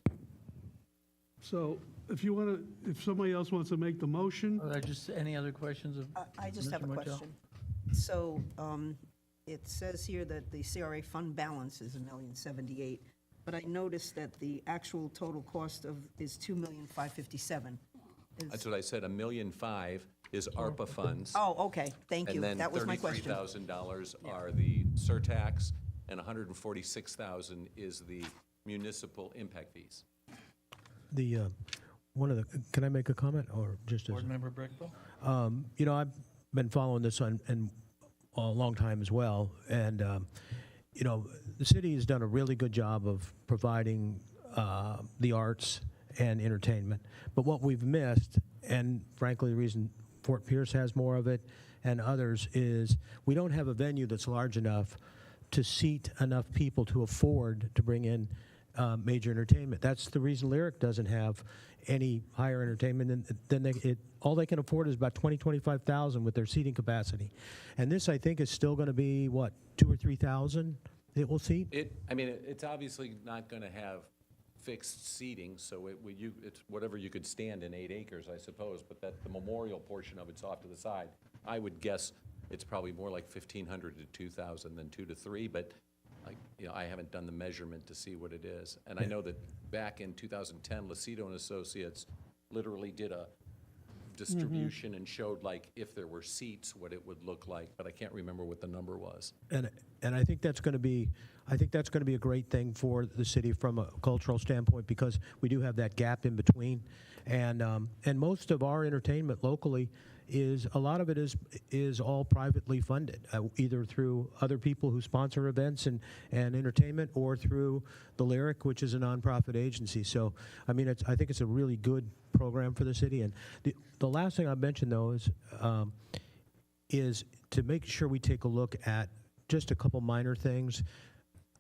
so if somebody else wants to make the motion, Just any other questions of I just have a Mr. Martell? question. So, it says here that the CRA fund balance is $1,078,000, but I noticed that the actual total cost is $2,557,000. That's what I said, $1.5 million is ARPA funds. Oh, okay, thank you. That was my question. And then $33,000 are the surtax, and $146,000 is the municipal impact fees. Can I make a comment, or just as? Board Member Brickville? I've been following this and a long time as well, and the city has done a really good job of providing the arts and entertainment. But what we've missed, and frankly the reason Fort Pierce has more of it and others, is we don't have a venue that's large enough to seat enough people to afford to bring in major entertainment. That's the reason Lyric doesn't have any higher entertainment than all they can afford is about 25,000 with their seating capacity. And this, I think, is still going to be, what, 2,000 or 3,000 it will seat? It's obviously not going to have fixed seating, so it's whatever you could stand in 8 acres, I suppose, but the memorial portion of it's off to the side. I would guess it's probably more like 1,500 to 2,000 than 2 to 3, but I haven't done the measurement to see what it is. And I know that back in 2010, Lucido and Associates literally did a distribution and showed, like, if there were seats, what it would look like, but I can't remember what the number was. And I think that's going to be a great thing for the city from a cultural standpoint, because we do have that gap in between, and most of our entertainment locally a lot of it is all privately funded, either through other people who sponsor events and entertainment, or through the Lyric, which is a nonprofit agency. So I think it's a really good program for the city. And the last thing I mentioned, though, is to make sure we take a look at just a couple minor things,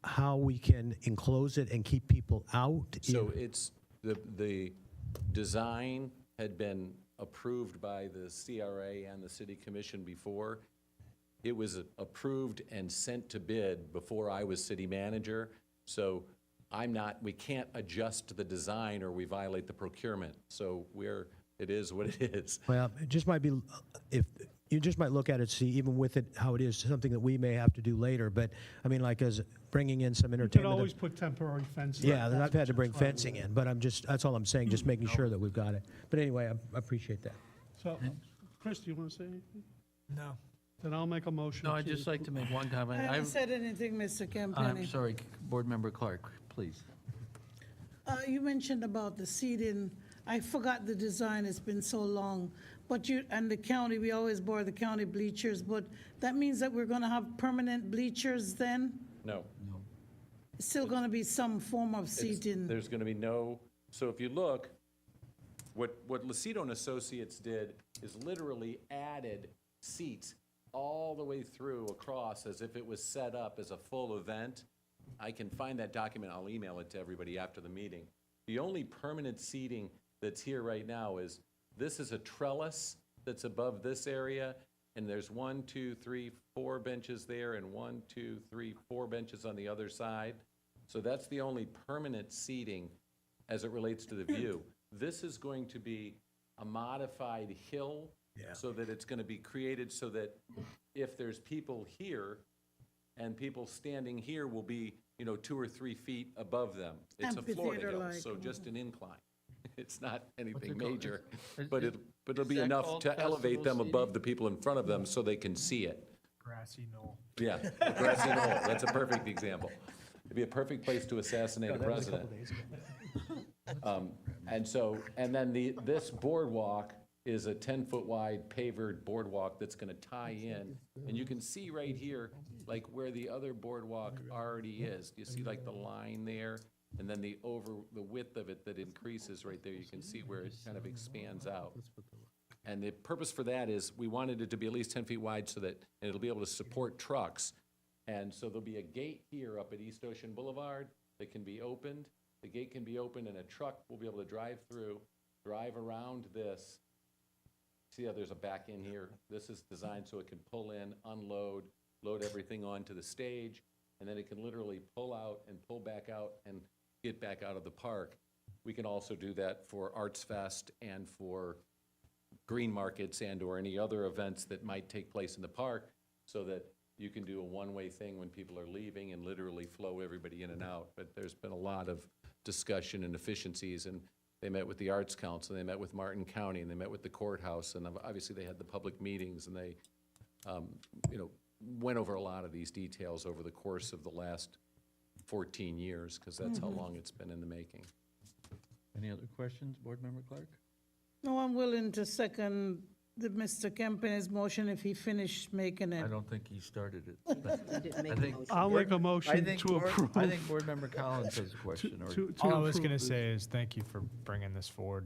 how we can enclose it and keep people out. So it's, the design had been approved by the CRA and the city commission before. It was approved and sent to bid before I was city manager. So we can't adjust the design or we violate the procurement. So it is what it is. Well, it just might be, if you just might look at it, see even with it how it is, something that we may have to do later. But like as bringing in some you could entertainment. always put temporary fencing. Yeah, I've had to bring fencing in, but that's all I'm saying, just making sure that we've got it. But anyway, I appreciate that. So, Chris, do you want to say anything? No. Then I'll make a motion. No, I'd just like to make one comment. I haven't said anything, Mr. Campani. I'm sorry, Board Member Clark, please. You mentioned about the seating. I forgot the design, it's been so long. But and the county, we always borrow the county bleachers, but that means that we're gonna have permanent bleachers then? No. Still gonna be some form of seating? There's going to be no, so if you look, what Lucido and Associates did is literally added seats all the way through across as if it was set up as a full event. I can find that document, I'll email it to everybody after the meeting. The only permanent seating that's here right now is, this is a trellis that's above this area, and there's 1, 2, 3, 4 benches there, and 1, 2, 3, 4 benches on the other side. So that's the only permanent seating as it relates to the view. This is going to be a modified hill, so that it's going to be created so that if there's people here, and people standing here will be, 2 or 3 feet above them. It's a Florida hill, Amphitheater-like. so just an incline. It's not anything it called? major, Is- but is- it'll be that enough called to elevate festival them seating? above the people in front of them so they can see it. Grassy knoll. Yeah, grassy knoll, that's a perfect example. It'd be a perfect place to assassinate a president. And then this boardwalk is a 10-foot wide pavered boardwalk that's gonna tie in. And you can see right here, like where the other boardwalk already is. You see like the line there? And then the width of it that increases right there, you can see where it kind of expands out. And the purpose for that is, we wanted it to be at least 10 feet wide so that it'll be able to support trucks. And so there'll be a gate here up at East Ocean Boulevard that can be opened. The gate can be opened and a truck will be able to drive through, drive around this. See how there's a back in here? This is designed so it can pull in, unload, load everything onto the stage, and then it can literally pull out and pull back out and get back out of the park. We can also do that for Arts Fest and for green markets and/or any other events that might take place in the park, so that you can do a one-way thing when people are leaving and literally flow everybody in and out. But there's been a lot of discussion and efficiencies, and they met with the Arts Council, they met with Martin County, and they met with the courthouse, and obviously they had the public meetings, and they, went over a lot of these details over the course of the last 14 years, because that's how long it's been in the making. Any other questions, Board Member Clark? No, I'm willing to second Mr. Campaign's motion if he finished making it. I don't think he started it. I think I'll make a motion to approve. I think Board Member Collins has a question. or- To All I was approve going to the- say is thank you for bringing this forward.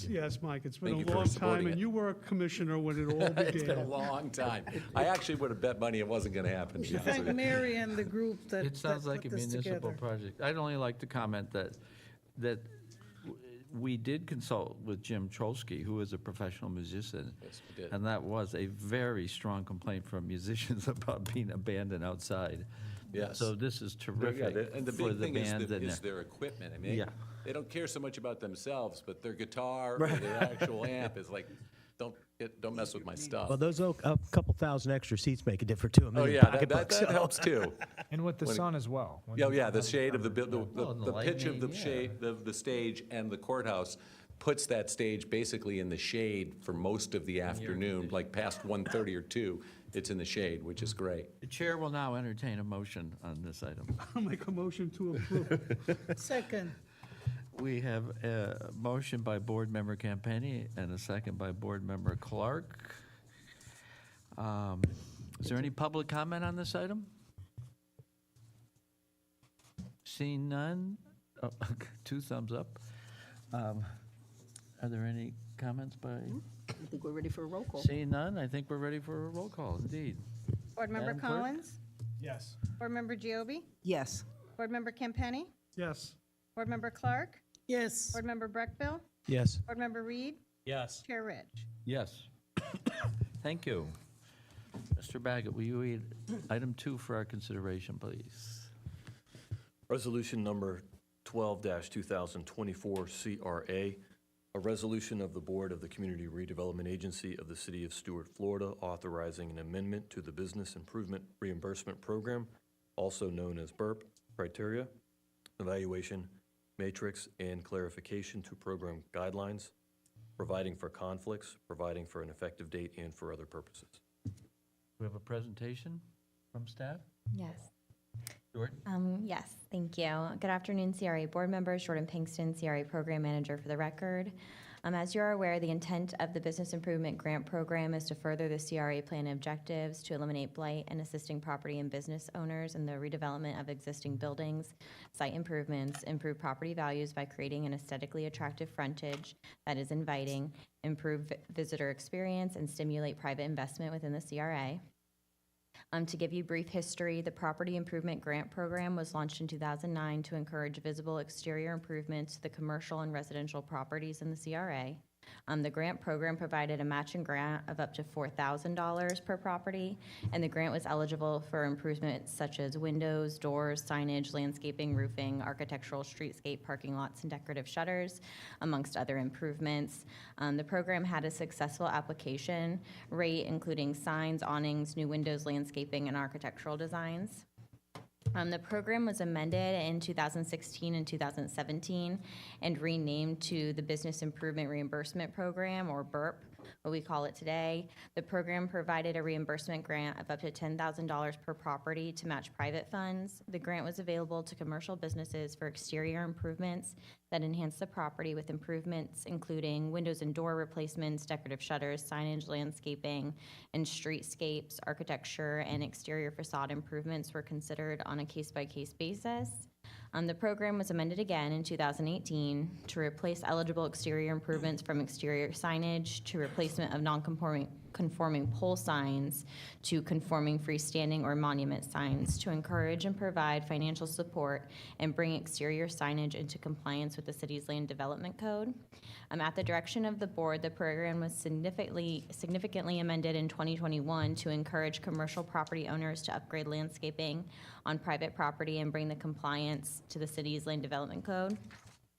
Yes, Mike, it's been Thank you a for long supporting time, it. and you were a commissioner when it all It's been a began. long time. I actually would have bet money it wasn't going to happen, to be honest Thank with you. Mary and the group that It sounds that like a put this municipal together. project. I'd only like to comment that we did consult with Jim Trolsky, who is a professional musician. Yes, we did. And that was a very strong complaint from musicians about being abandoned outside. Yes. So this is Yeah, terrific and the for big the thing is band. is their equipment. I mean, Yeah. they don't care so much about themselves, but their guitar or their actual amp is like, don't mess with my stuff. Well, those a couple thousand extra seats make a difference too. Oh, yeah, that helps too. And with the sun as well. When Yeah, you yeah, have the shade of the Well, and the pitch of the lightning, shade, the stage and the courthouse puts that stage basically in the shade for most of the afternoon, like past 1:30 or 2, it's in the shade, which is great. The chair will now entertain a motion on this item. I'll make a motion to approve. Second. We have a motion by Board Member Campani and a second by Board Member Clark. Is there any public comment on this item? Seeing none? Oh, 2 thumbs up. Are there any comments by? I think we're ready for a roll call. Seeing none, I think we're ready for a roll call, indeed. Board Member Madam Clerk? Collins? Yes. Board Member Giobbi? Yes. Board Member Campani? Yes. Board Member Clark? Yes. Board Member Breckbill? Yes. Board Member Reed? Yes. Chair Ridge? Yes. Thank you. Mr. Baggett, will you read item 2 for our consideration, please? Resolution number 12-2024 CRA, a resolution of the Board of the Community Redevelopment Agency of the City of Stuart, Florida, authorizing an amendment to the Business Improvement Reimbursement Program, also known as BURP, criteria, evaluation, matrix, and clarification to program guidelines, providing for conflicts, providing for an effective date, and for other purposes. We have a presentation from staff? Yes. Yes, thank you. Good afternoon, CRA Board members. Jordan Pinkston, CRA Program Manager for the record. As you're aware, the intent of the Business Improvement Grant Program is to further the CRA plan objectives to eliminate blight and assisting property and business owners in the redevelopment of existing buildings, site improvements, improve property values by creating an aesthetically attractive frontage that is inviting, improve visitor experience, and stimulate private investment within the CRA. To give you brief history, the Property Improvement Grant Program was launched in 2009 to encourage visible exterior improvements to the commercial and residential properties in the CRA. The grant program provided a matching grant of up to $4,000 per property, and the grant was eligible for improvements such as windows, doors, signage, landscaping, roofing, architectural, streetscape, parking lots, and decorative shutters, amongst other improvements. The program had a successful application rate, including signs, awnings, new windows, landscaping, and architectural designs. The program was amended in 2016 and 2017 and renamed to the Business Improvement Reimbursement Program, or BURP, what we call it today. The program provided a reimbursement grant of up to $10,000 per property to match private funds. The grant was available to commercial businesses for exterior improvements that enhance the property with improvements including windows and door replacements, decorative shutters, signage, landscaping, and streetscapes. Architecture and exterior facade improvements were considered on a case-by-case basis. The program was amended again in 2018 to replace eligible exterior improvements from exterior signage to replacement of non-conforming pole signs to conforming freestanding or monument signs to encourage and provide financial support and bring exterior signage into compliance with the city's land development code. At the direction of the board, the program was significantly amended in 2021 to encourage commercial property owners to upgrade landscaping on private property and bring the compliance to the city's land development code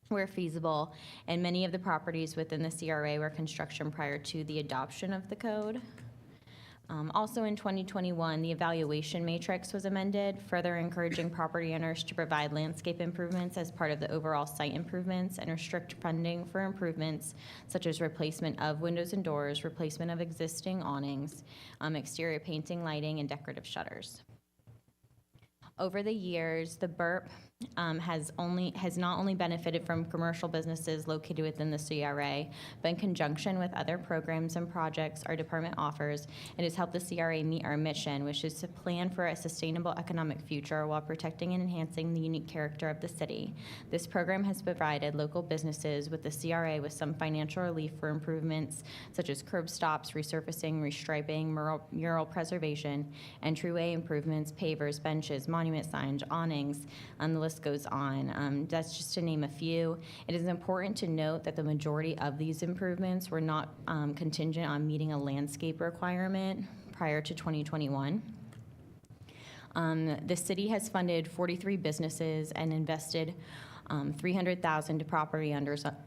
where feasible, and many of the properties within the CRA were construction prior to the adoption of the code. Also in 2021, the evaluation matrix was amended, further encouraging property owners to provide landscape improvements as part of the overall site improvements and restrict funding for improvements such as replacement of windows and doors, replacement of existing awnings, exterior painting, lighting, and decorative shutters. Over the years, the BURP has not only benefited from commercial businesses located within the CRA, but in conjunction with other programs and projects our department offers, it has helped the CRA meet our mission, which is to plan for a sustainable economic future while protecting and enhancing the unique character of the city. This program has provided local businesses with the CRA with some financial relief for improvements such as curb stops, resurfacing, restriping, mural preservation, entryway improvements, pavers, benches, monument signs, awnings, and the list goes on. That's just to name a few. It is important to note that the majority of these improvements were not contingent on meeting a landscape requirement prior to 2021. The city has funded 43 businesses and invested $300,000 to property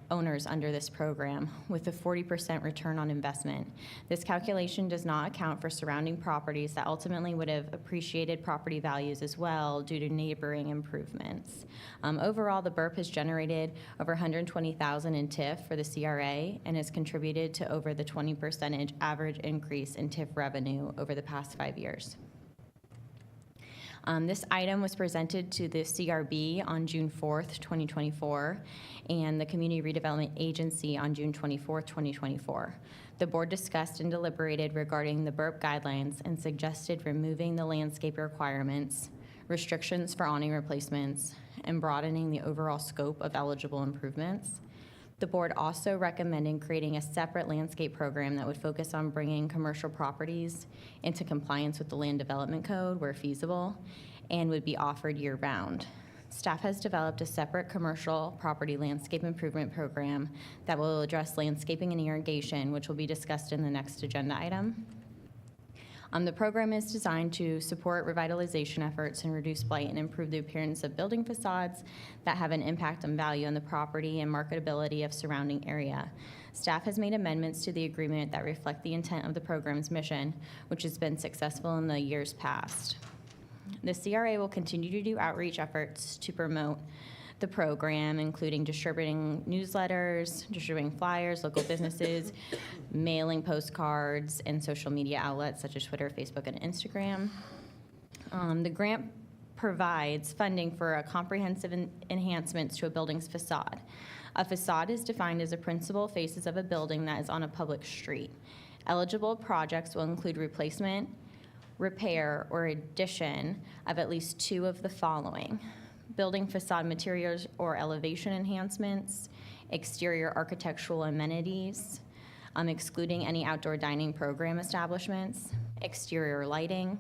owners under this program with a 40% return on investment. This calculation does not account for surrounding properties that ultimately would have appreciated property values as well due to neighboring improvements. Overall, the BURP has generated over $120,000 in TIF for the CRA and has contributed to over the 20% average increase in TIF revenue over the past 5 years. This item was presented to the CRB on June 4th, 2024, and the Community Redevelopment Agency on June 24th, 2024. The board discussed and deliberated regarding the BURP guidelines and suggested removing the landscape requirements, restrictions for awning replacements, and broadening the overall scope of eligible improvements. The board also recommended creating a separate landscape program that would focus on bringing commercial properties into compliance with the land development code where feasible and would be offered year-round. Staff has developed a separate commercial property landscape improvement program that will address landscaping and irrigation, which will be discussed in the next agenda item. The program is designed to support revitalization efforts and reduce blight and improve the appearance of building facades that have an impact on value on the property and marketability of surrounding area. Staff has made amendments to the agreement that reflect the intent of the program's mission, which has been successful in the years past. The CRA will continue to do outreach efforts to promote the program, including distributing newsletters, distributing flyers, local businesses, mailing postcards, and social media outlets such as Twitter, Facebook, and Instagram. The grant provides funding for a comprehensive enhancements to a building's facade. A facade is defined as the principal faces of a building that is on a public street. Eligible projects will include replacement, repair, or addition of at least 2 of the following: building facade materials or elevation enhancements, exterior architectural amenities, excluding any outdoor dining program establishments, exterior lighting,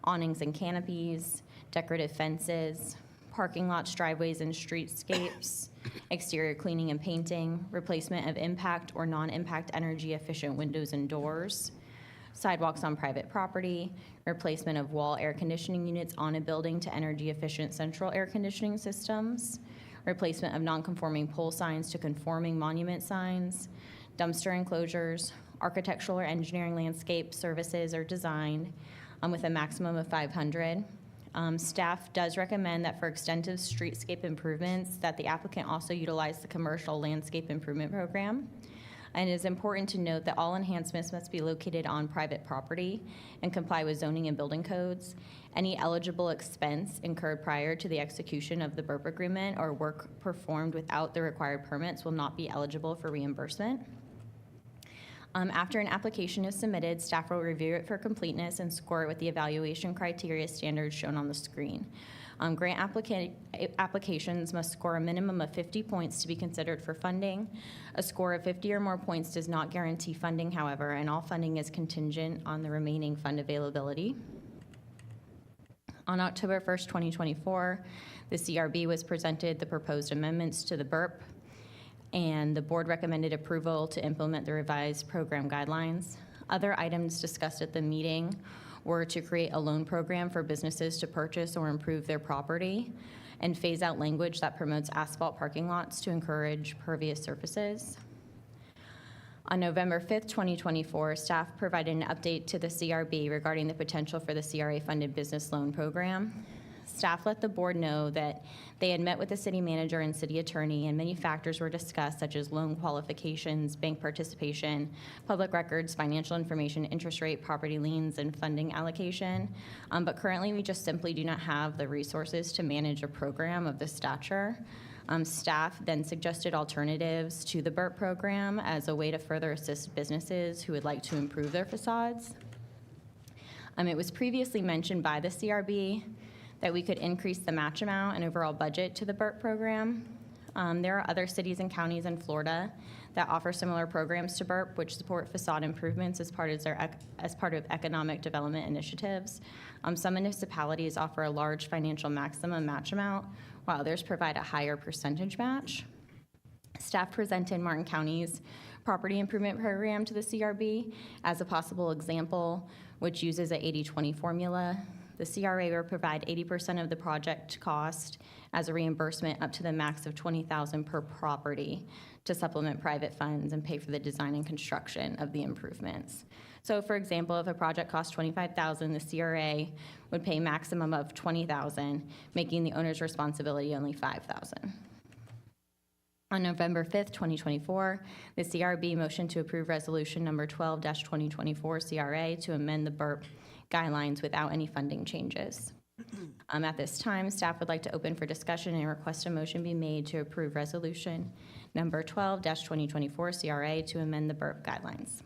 awnings and canopies, decorative fences, parking lots, driveways, and streetscapes, exterior cleaning and painting, replacement of impact or non-impact energy efficient windows and doors, sidewalks on private property, replacement of wall air conditioning units on a building to energy efficient central air conditioning systems, replacement of non-conforming pole signs to conforming monument signs, dumpster enclosures, architectural or engineering landscape services or design with a maximum of 500. Staff does recommend that for extensive streetscape improvements that the applicant also utilize the commercial landscape improvement program. And it is important to note that all enhancements must be located on private property and comply with zoning and building codes. Any eligible expense incurred prior to the execution of the BURP agreement or work performed without the required permits will not be eligible for reimbursement. After an application is submitted, staff will review it for completeness and score it with the evaluation criteria standards shown on the screen. Grant applications must score a minimum of 50 points to be considered for funding. A score of 50 or more points does not guarantee funding, however, and all funding is contingent on the remaining fund availability. On October 1st, 2024, the CRB was presented the proposed amendments to the BURP, and the board recommended approval to implement the revised program guidelines. Other items discussed at the meeting were to create a loan program for businesses to purchase or improve their property and phase out language that promotes asphalt parking lots to encourage pervious surfaces. On November 5th, 2024, staff provided an update to the CRB regarding the potential for the CRA-funded business loan program. Staff let the board know that they had met with the city manager and city attorney, and many factors were discussed, such as loan qualifications, bank participation, public records, financial information, interest rate, property liens, and funding allocation. But currently, we just simply do not have the resources to manage a program of this stature. Staff then suggested alternatives to the BURP program as a way to further assist businesses who would like to improve their facades. It was previously mentioned by the CRB that we could increase the match amount and overall budget to the BURP program. There are other cities and counties in Florida that offer similar programs to BURP, which support facade improvements as part of economic development initiatives. Some municipalities offer a large financial maximum match amount, while others provide a higher percentage match. Staff presented Martin County's property improvement program to the CRB as a possible example, which uses a 80-20 formula. The CRA will provide 80% of the project cost as a reimbursement up to the max of $20,000 per property to supplement private funds and pay for the design and construction of the improvements. So for example, if a project costs $25,000, the CRA would pay maximum of $20,000, making the owner's responsibility only $5,000. On November 5th, 2024, the CRB motioned to approve resolution number 12-2024 CRA to amend the BURP guidelines without any funding changes. At this time, staff would like to open for discussion and request a motion be made to approve resolution number 12-2024 CRA to amend the BURP guidelines.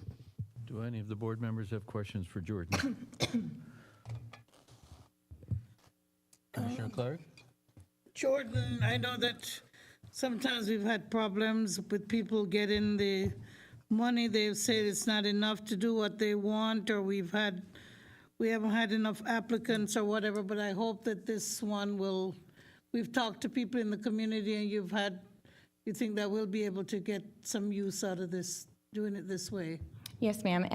Do any of the board members have questions for Jordan? Commissioner Clark? Jordan, I know that sometimes we've had problems with people getting the money. They've said it's not enough to do what they want, or we haven't had enough applicants or whatever, but I hope that this one will, we've talked to people in the community and you think that we'll be able to get some use out of this, doing it this way. Yes, ma'am.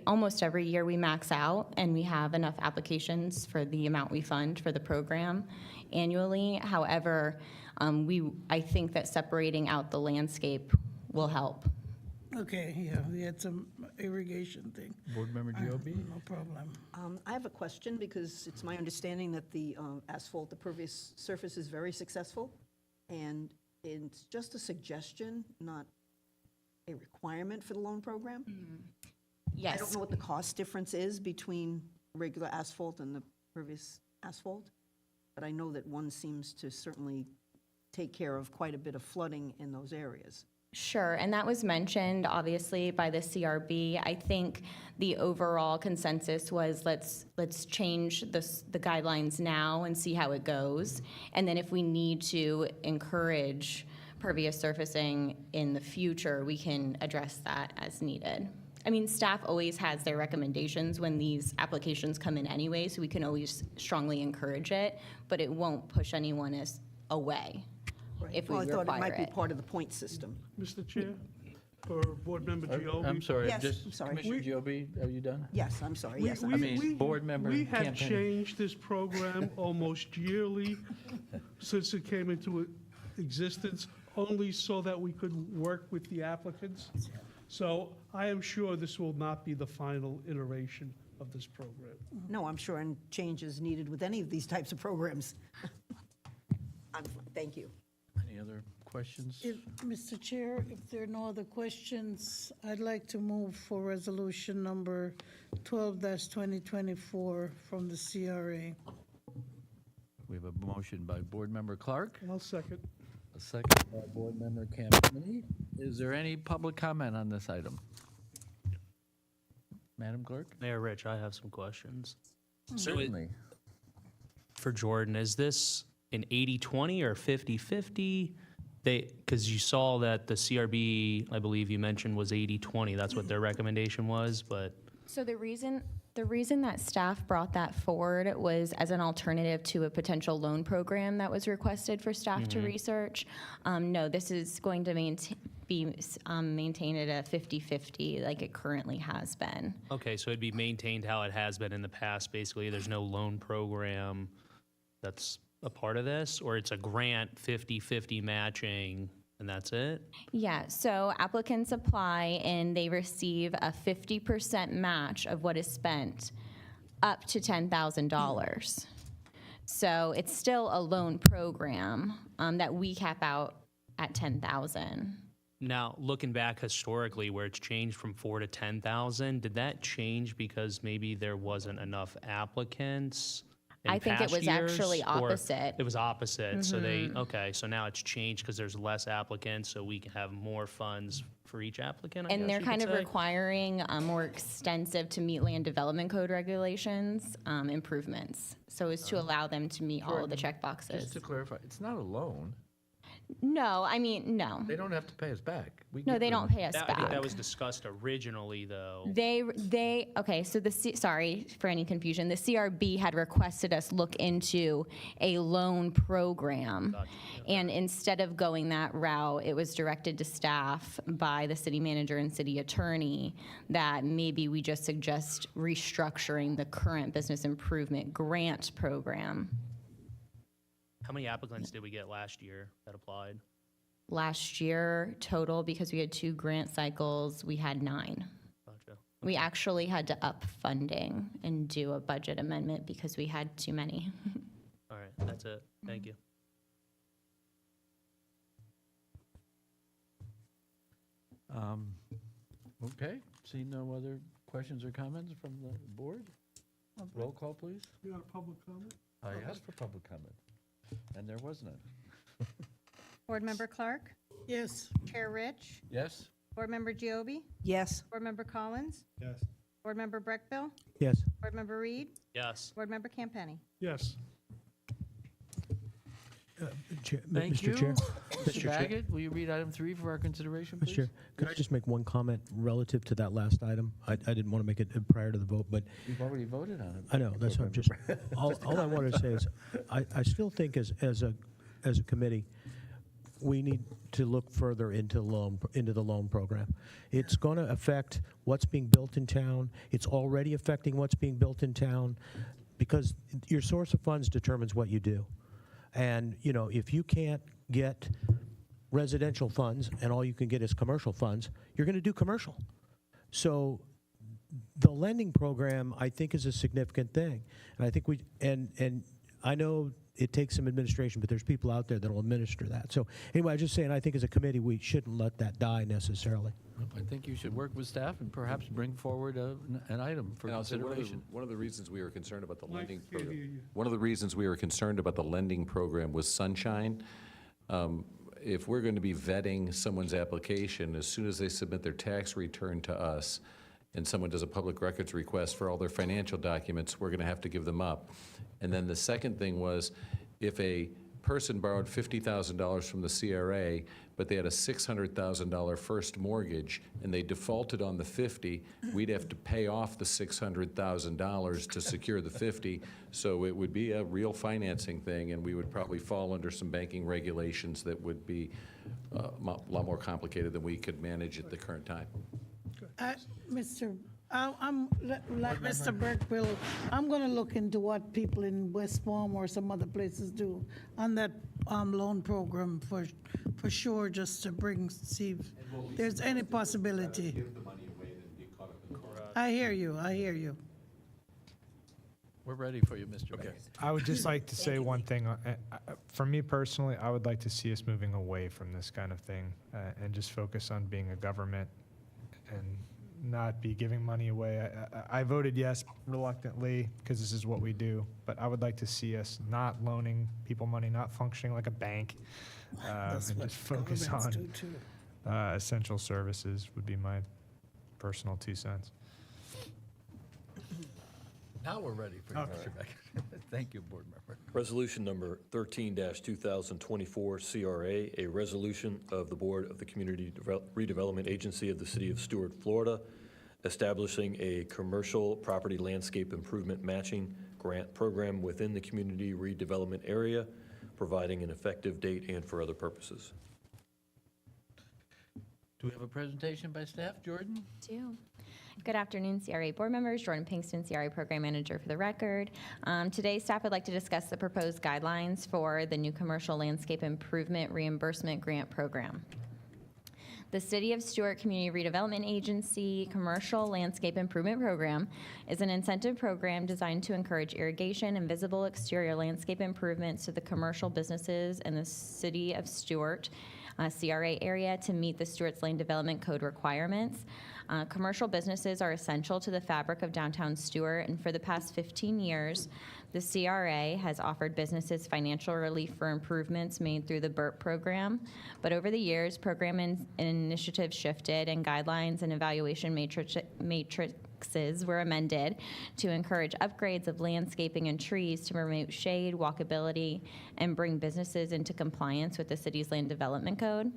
Almost every year we max out and we have enough applications for the amount we fund for the program annually. However, I think that separating out the landscape will help. Okay, yeah, we had some irrigation thing. Board member Giobbe? No problem. I have a question because it's my understanding that the asphalt, the pervious surface is very successful. And it's just a suggestion, not a requirement for the loan program. Yes. I don't know what the cost difference is between regular asphalt and the pervious asphalt. but I know that one seems to certainly take care of quite a bit of flooding in those areas. Sure, and that was mentioned, obviously, by the CRB. I think the overall consensus was let's change the guidelines now and see how it goes. And then if we need to encourage pervious surfacing in the future, we can address that as needed. I mean, staff always has their recommendations when these applications come in anyway, so we can always strongly encourage it, but it won't push anyone away if we Well, I thought it require might be it. part of the point system. Mr. Chair, or Board Member Giovi? I'm sorry, Yes, just, I'm sorry. Commissioner Giobi, are you done? Yes, I'm sorry, We- yes. we- I mean, we- Board Member We have Campanelli. changed this program almost yearly since it came into existence, only so that we could work with the applicants. So I am sure this will not be the final iteration of this program. No, I'm sure, and change is needed with any of these types of programs. Thank you. Any other questions? Mr. Chair, if there are no other questions, I'd like to move for resolution number 12-2024 from the CRA. We have a motion by Board Member Clark, I'll second. a second by Board Member Campanelli. Is there any public comment on this item? Madam Clerk? Mayor Rich, I have some questions. For Jordan, is this an 80-20 or 50-50? Because you saw that the CRB, I believe you mentioned, was 80-20. That's what their recommendation was, but So the reason that staff brought that forward was as an alternative to a potential loan program that was requested for staff to research. No, this is going to be maintained at a 50-50 like it currently has been. okay, so it'd be maintained how it has been in the past, basically. There's no loan program that's a part of this, or it's a grant 50-50 matching, and that's it? Yeah, so applicants apply and they receive a 50% match of what is spent up to $10,000. So it's still a loan program that we cap out at $10,000. Now, looking back historically, where it's changed from 4 to 10,000, did that change because maybe there wasn't enough applicants in I think it past was years, actually or opposite. It was opposite, so okay, so now it's changed because there's less applicants, so we can have more funds for each applicant, I And guess they're you kind could of say? requiring more extensive to meet land development code regulations improvements. So as to allow them to meet all of the check Just boxes. to clarify, it's not a loan. No, I mean, no. They don't have to pay us back. We No, give they them- don't pay us I back. think that was discussed originally, though. Okay, so sorry for any confusion. The CRB had requested us look into a loan program. And instead of going that route, it was directed to staff by the city manager and city attorney that maybe we just suggest restructuring the current business improvement grant program. How many applicants did we get last year that applied? Last year total, because we had 2 grant cycles, we had 9. Gotcha. We actually had to up funding and do a budget amendment because we had too many. All right, that's it. Thank you. Okay, see no other questions or comments from the board? Roll call, please. You got a public comment? I asked for public comment, and there was none. Board Member Clark, Yes. Chair Rich, Yes? Board Member Giobi, Yes, Board Member Collins, Yes. Board Member Breckbill, Yes. Board Member Reed, Yes. Board Member Campanelli. Yes. Thank you. Mr. Chair. Mr. Baggett, will you read item 3 for our consideration, Mr. please? Chair, could I just make one comment relative to that last item? I didn't want to make it prior to the vote, but We've already voted on it. I know, that's what I'm just, all I wanted to say is, I still think as a committee, we need to look further into the loan program. It's going to affect what's being built in town. It's already affecting what's being built in town, because your source of funds determines what you do. And, you know, if you can't get residential funds and all you can get is commercial funds, you're going to do commercial. So the lending program, I think, is a significant thing. And I think I know it takes some administration, but there's people out there that will administer that. So anyway, I was just saying, I think as a committee, we shouldn't let that die necessarily. I think you should work with staff and perhaps bring forward an item for And I'll say, consideration. one of the reasons we were concerned about the lending can't hear program, you. one of the reasons we were concerned about the lending program was sunshine. If we're going to be vetting someone's application, as soon as they submit their tax return to us, and someone does a public records request for all their financial documents, we're going to have to give them up. And then the second thing was, if a person borrowed $50,000 from the CRA, but they had a $600,000 first mortgage, and they defaulted on the 50, we'd have to pay off the $600,000 to secure the 50. So it would be a real financing thing, and we would probably fall under some banking regulations that would be a lot more complicated than we could manage at the current time. Like Mr. Burkeville, I'm going to look into what people in West Palm or some other places do on that loan program for sure, just to see if there's any possibility. Give the money away and get caught up in court. I hear you, I hear you. We're ready for you, Mr. Mayor. I would just like to say one thing. For me personally, I would like to see us moving away from this kind of thing and just focus on being a government and not be giving money away. I voted yes reluctantly because this is what we do, but I would like to see us not loaning people money, not functioning like a bank, and just focus on essential services would be my personal 2 cents. Now we're ready for you, Mr. Becker. Thank you, board member. Resolution number 13-2024 CRA, a resolution of the Board of the Community Redevelopment Agency of the City of Stuart, Florida, establishing a commercial property landscape improvement matching grant program within the community redevelopment area, providing an effective date and for other purposes. Do we have a presentation by staff, Jordan? Do. Good afternoon, CRA board members. Jordan Pinkston, CRA program manager for the record. Today, staff would like to discuss the proposed guidelines for the new commercial landscape improvement reimbursement grant program. The City of Stuart Community Redevelopment Agency Commercial Landscape Improvement Program is an incentive program designed to encourage irrigation and visible exterior landscape improvements to the commercial businesses in the City of Stuart CRA area to meet the Stuart's Land Development Code requirements. Commercial businesses are essential to the fabric of downtown Stuart, and for the past 15 years, the CRA has offered businesses financial relief for improvements made through the BURP program. But over the years, program initiatives shifted, and guidelines and evaluation matrices were amended to encourage upgrades of landscaping and trees to promote shade, walkability, and bring businesses into compliance with the city's land development code.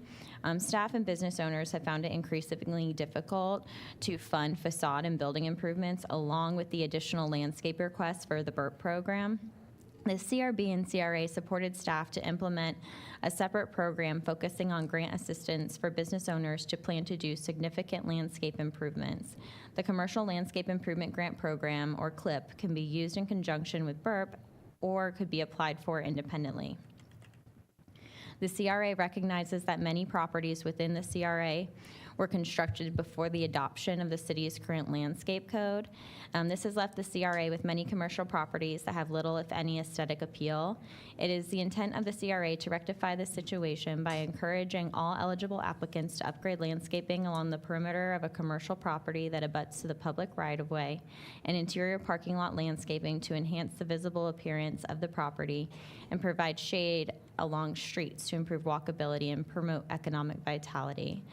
Staff and business owners have found it increasingly difficult to fund facade and building improvements along with the additional landscape requests for the BURP program. The CRB and CRA supported staff to implement a separate program focusing on grant assistance for business owners to plan to do significant landscape improvements. The Commercial Landscape Improvement Grant Program, or CLIP, can be used in conjunction with BURP or could be applied for independently. The CRA recognizes that many properties within the CRA were constructed before the adoption of the city's current landscape code. This has left the CRA with many commercial properties that have little, if any, aesthetic appeal. It is the intent of the CRA to rectify this situation by encouraging all eligible applicants to upgrade landscaping along the perimeter of a commercial property that abuts to the public right-of-way and interior parking lot landscaping to enhance the visible appearance of the property and provide shade along streets to improve walkability and promote economic vitality.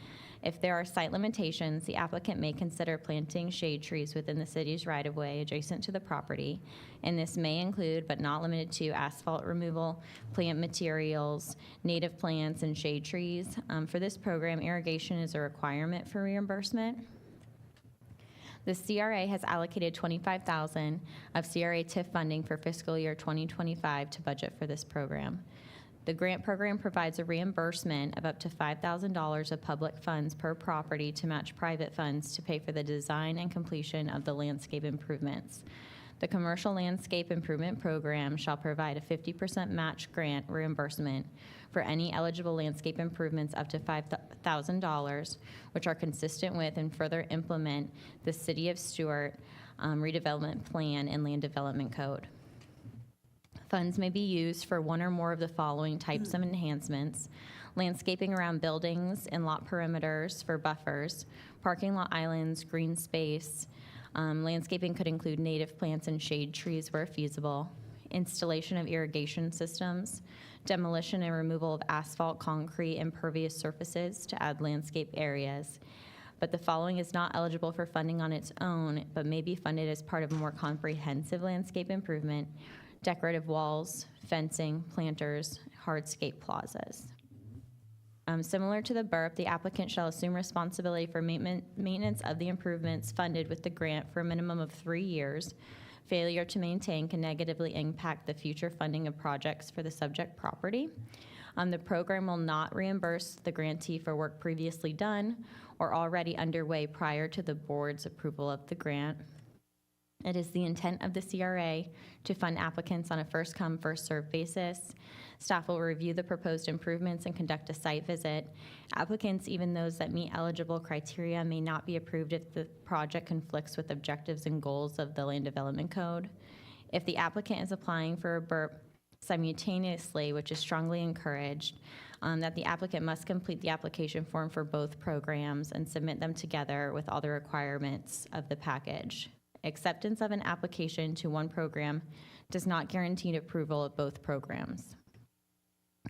If there are site limitations, the applicant may consider planting shade trees within the city's right-of-way adjacent to the property, and this may include, but not limited to, asphalt removal, plant materials, native plants, and shade trees. For this program, irrigation is a requirement for reimbursement. The CRA has allocated $25,000 of CRA TIF funding for fiscal year 2025 to budget for this program. The grant program provides a reimbursement of up to $5,000 of public funds per property to match private funds to pay for the design and completion of the landscape improvements. The Commercial Landscape Improvement Program shall provide a 50% match grant reimbursement for any eligible landscape improvements up to $5,000, which are consistent with and further implement the City of Stuart redevelopment plan and land development code. Funds may be used for one or more of the following types of enhancements: landscaping around buildings and lot perimeters for buffers, parking lot islands, green space. Landscaping could include native plants and shade trees where feasible, installation of irrigation systems, demolition and removal of asphalt, concrete, and impervious surfaces to add landscape areas. But the following is not eligible for funding on its own, but may be funded as part of a more comprehensive landscape improvement: decorative walls, fencing, planters, hardscape plazas. Similar to the BURP, the applicant shall assume responsibility for maintenance of the improvements funded with the grant for a minimum of 3 years. Failure to maintain can negatively impact the future funding of projects for the subject property. The program will not reimburse the grantee for work previously done or already underway prior to the board's approval of the grant. It is the intent of the CRA to fund applicants on a first-come, first-served basis. Staff will review the proposed improvements and conduct a site visit. Applicants, even those that meet eligible criteria, may not be approved if the project conflicts with objectives and goals of the Land Development Code. If the applicant is applying for a BURP simultaneously, which is strongly encouraged, that the applicant must complete the application form for both programs and submit them together with all the requirements of the package. Acceptance of an application to one program does not guarantee approval of both programs.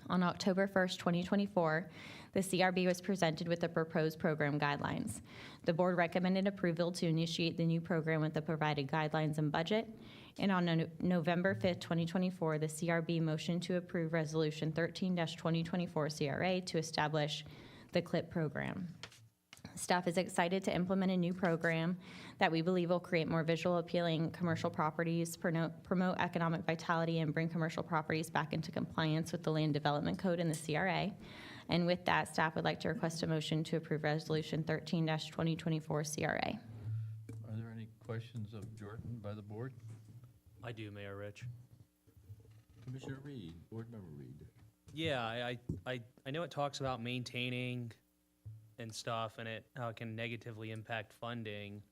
On October 1st, 2024, the CRB was presented with the proposed program guidelines. The board recommended approval to initiate the new program with the provided guidelines and budget. And on November 5th, 2024, the CRB motioned to approve Resolution 13-2024 CRA to establish the CLIP program. Staff is excited to implement a new program that we believe will create more visual appealing commercial properties, promote economic vitality, and bring commercial properties back into compliance with the Land Development Code and the CRA. And with that, staff would like to request a motion to approve Resolution 13-2024 CRA. Are there any questions of Jordan by the board? I do, Mayor Rich. Commissioner Reed, Board Member Reed. Yeah, I know it talks about maintaining and stuff, and how it can negatively impact funding.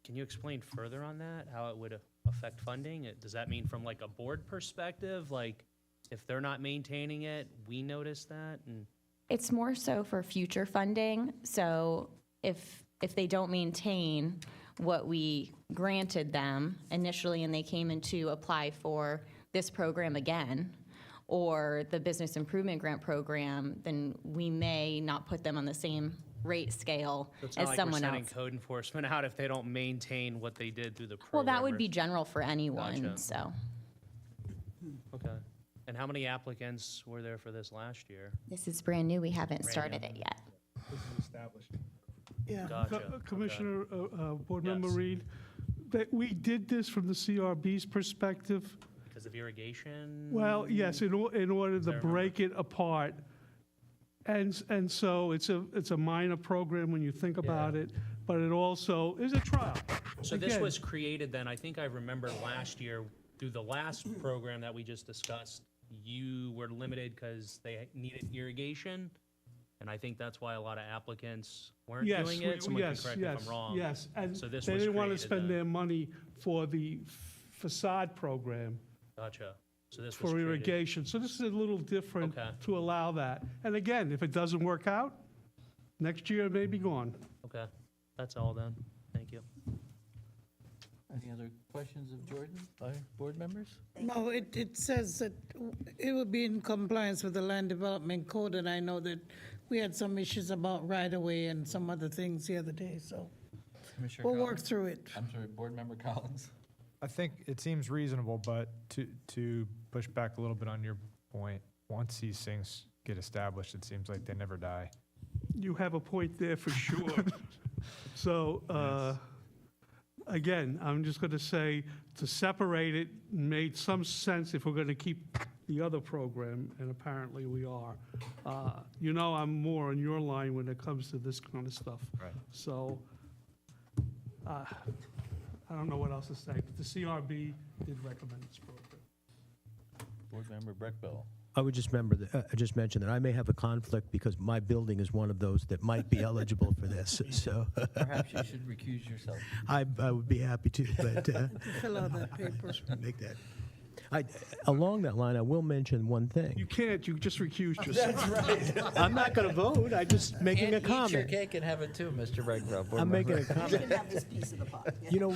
Can you explain further on that, how it would affect funding? Does that mean from like a board perspective, like if they're not maintaining it, we notice that? And It's more so for future funding. So if they don't maintain what we granted them initially and they came in to apply for this program again, or the business improvement grant program, then we may not put them on the same rate scale so it's as not like someone we're sending else. code enforcement out if they don't maintain what they did through the program. Well, that would or- be general for anyone, Gotcha. so. Okay. And how many applicants were there for this last year? This is brand new, we haven't Brand started new. it yet. This is established. Yeah. Gotcha. Okay. Commissioner, Board Member Yes. Reed, that we did this from the CRB's perspective. Because of irrigation? Well, yes, in order to remember. break it apart. And so it's a minor program when you think about it, but it also is a trial. So this Again, was created then, I think I remember last year, through the last program that we just discussed, you were limited because they needed irrigation? And I think that's why a lot of applicants weren't Yes, doing it. Someone can yes, correct me if yes, I'm wrong. yes. And So this they was didn't want to created spend then. their money for the facade program Gotcha. So this was for created. irrigation. So this is a little different Okay. to allow that. And again, if it doesn't work out, next year it may be gone. Okay, that's all then. Thank you. Any other questions of Jordan by board members? No, it says that it will be in compliance with the Land Development Code, and I know that we had some issues about right-of-way and some other things the other day, so Commissioner we'll work Collins? through it. I'm sorry, Board Member Collins. I think it seems reasonable, but to push back a little bit on your point, once these things get established, it seems like they never die. You have a point there for sure. So, again, I'm just going to say to separate it made some sense if we're going to keep the other program, and apparently we are. You know, I'm more on your line when it comes to this kind of stuff. Right. So, I don't know what else to say, but the CRB did recommend this program. Board Member Breckbill. I would just just mention that I may have a conflict because my building is one of those that might be eligible for this, so. Perhaps you should recuse yourself. I would be happy to, but Fill out that paper. make that. Along that line, I will mention one thing. You can't, you just recused yourself. I'm not going to vote, I'm just making a And eat your comment. cake and have it too, Mr. Breckville. Board I'm member. making a comment. You can have this piece of the pie. You know,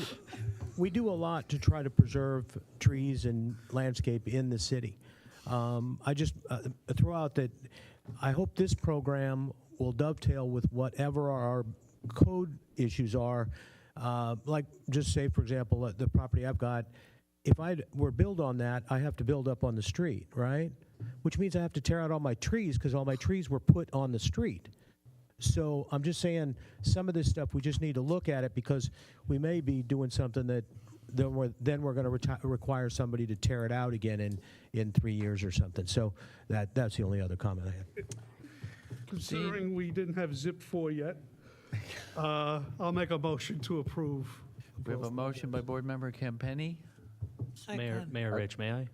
we do a lot to try to preserve trees and landscape in the city. I just throw out that I hope this program will dovetail with whatever our code issues are. Like, just say, for example, the property I've got, if I were build on that, I have to build up on the street, right? Which means I have to tear out all my trees because all my trees were put on the street. So I'm just saying, some of this stuff, we just need to look at it because we may be doing something that then we're going to require somebody to tear it out again in 3 years or something. So that's the only other comment I have. Considering we didn't have ZIP 4 yet, I'll make a motion to approve. We have a motion by Board Member Campenny. Mayor Rich, may I?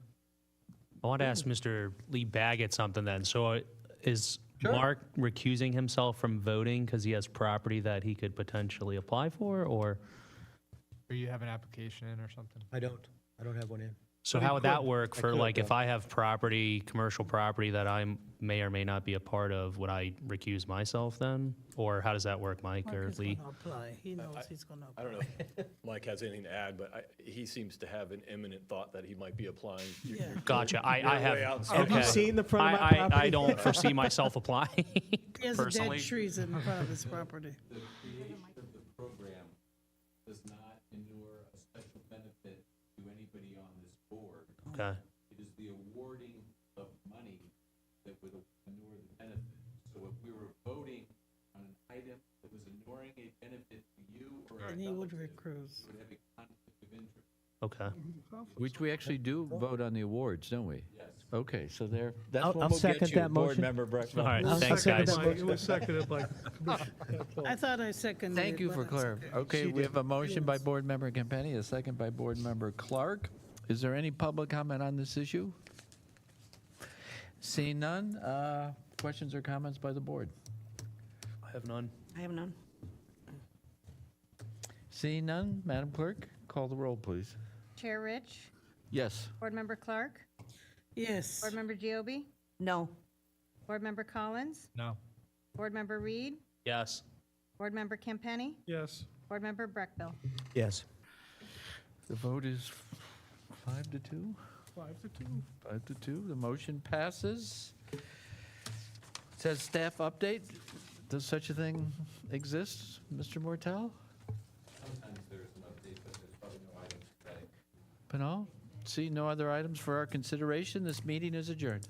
I want to ask Mr. Lee Baggett something then. So is Mark recusing himself from voting because he has property that he could potentially apply for, or? Or you have an application in or something? I don't have one in. So how would that work for, like, if I have property, commercial property that I may or may not be a part of, would I recuse myself then? Or how does that work, Mike or Mark is Lee? gonna apply. He knows he's going to apply. I don't know if Mike has anything to add, but he seems to have an imminent thought that he might be applying. Yeah. Gotcha, I You're way have. out in Have you okay. seen the front of my I property? don't foresee myself applying He has dead personally. trees in front of his property. The creation of the program does not inure a special benefit to anybody on this board. Okay, It is the awarding of money that would inure the benefit. So if we were voting on an item that was inuring a benefit to you or And he another, would recuse. it would have a conflict of interest. okay. Which we actually do vote on the awards, don't we? Yes. Okay, so that's I'll what we'll second get you, that Board motion. Member Breckville. All right, It was thanks, seconded guys. by- It was seconded by Commissioner Cole. I thought I seconded it. Thank you but for it's clarifying. Okay, we have a motion by Board Member Campenny, a second by Board Member Clark. Is there any public comment on this issue? Seeing none, questions or comments by the board? I have none. I have none. Seeing none, Madam Clerk, call the roll, please. Chair Rich, Yes. Board Member Clark, Yes. Board Member Giobi, No. Board Member Collins, No. Board Member Reed, Yes. Board Member Campenny, Yes. Board Member Breckville. Yes. The vote is 5-2. 5-2. 5-2, the motion passes. It says staff update. Does such a thing exist, Mr. Mortel? Sometimes there's an update, but there's probably no items today. Pinal? See no other items for our consideration. This meeting is adjourned.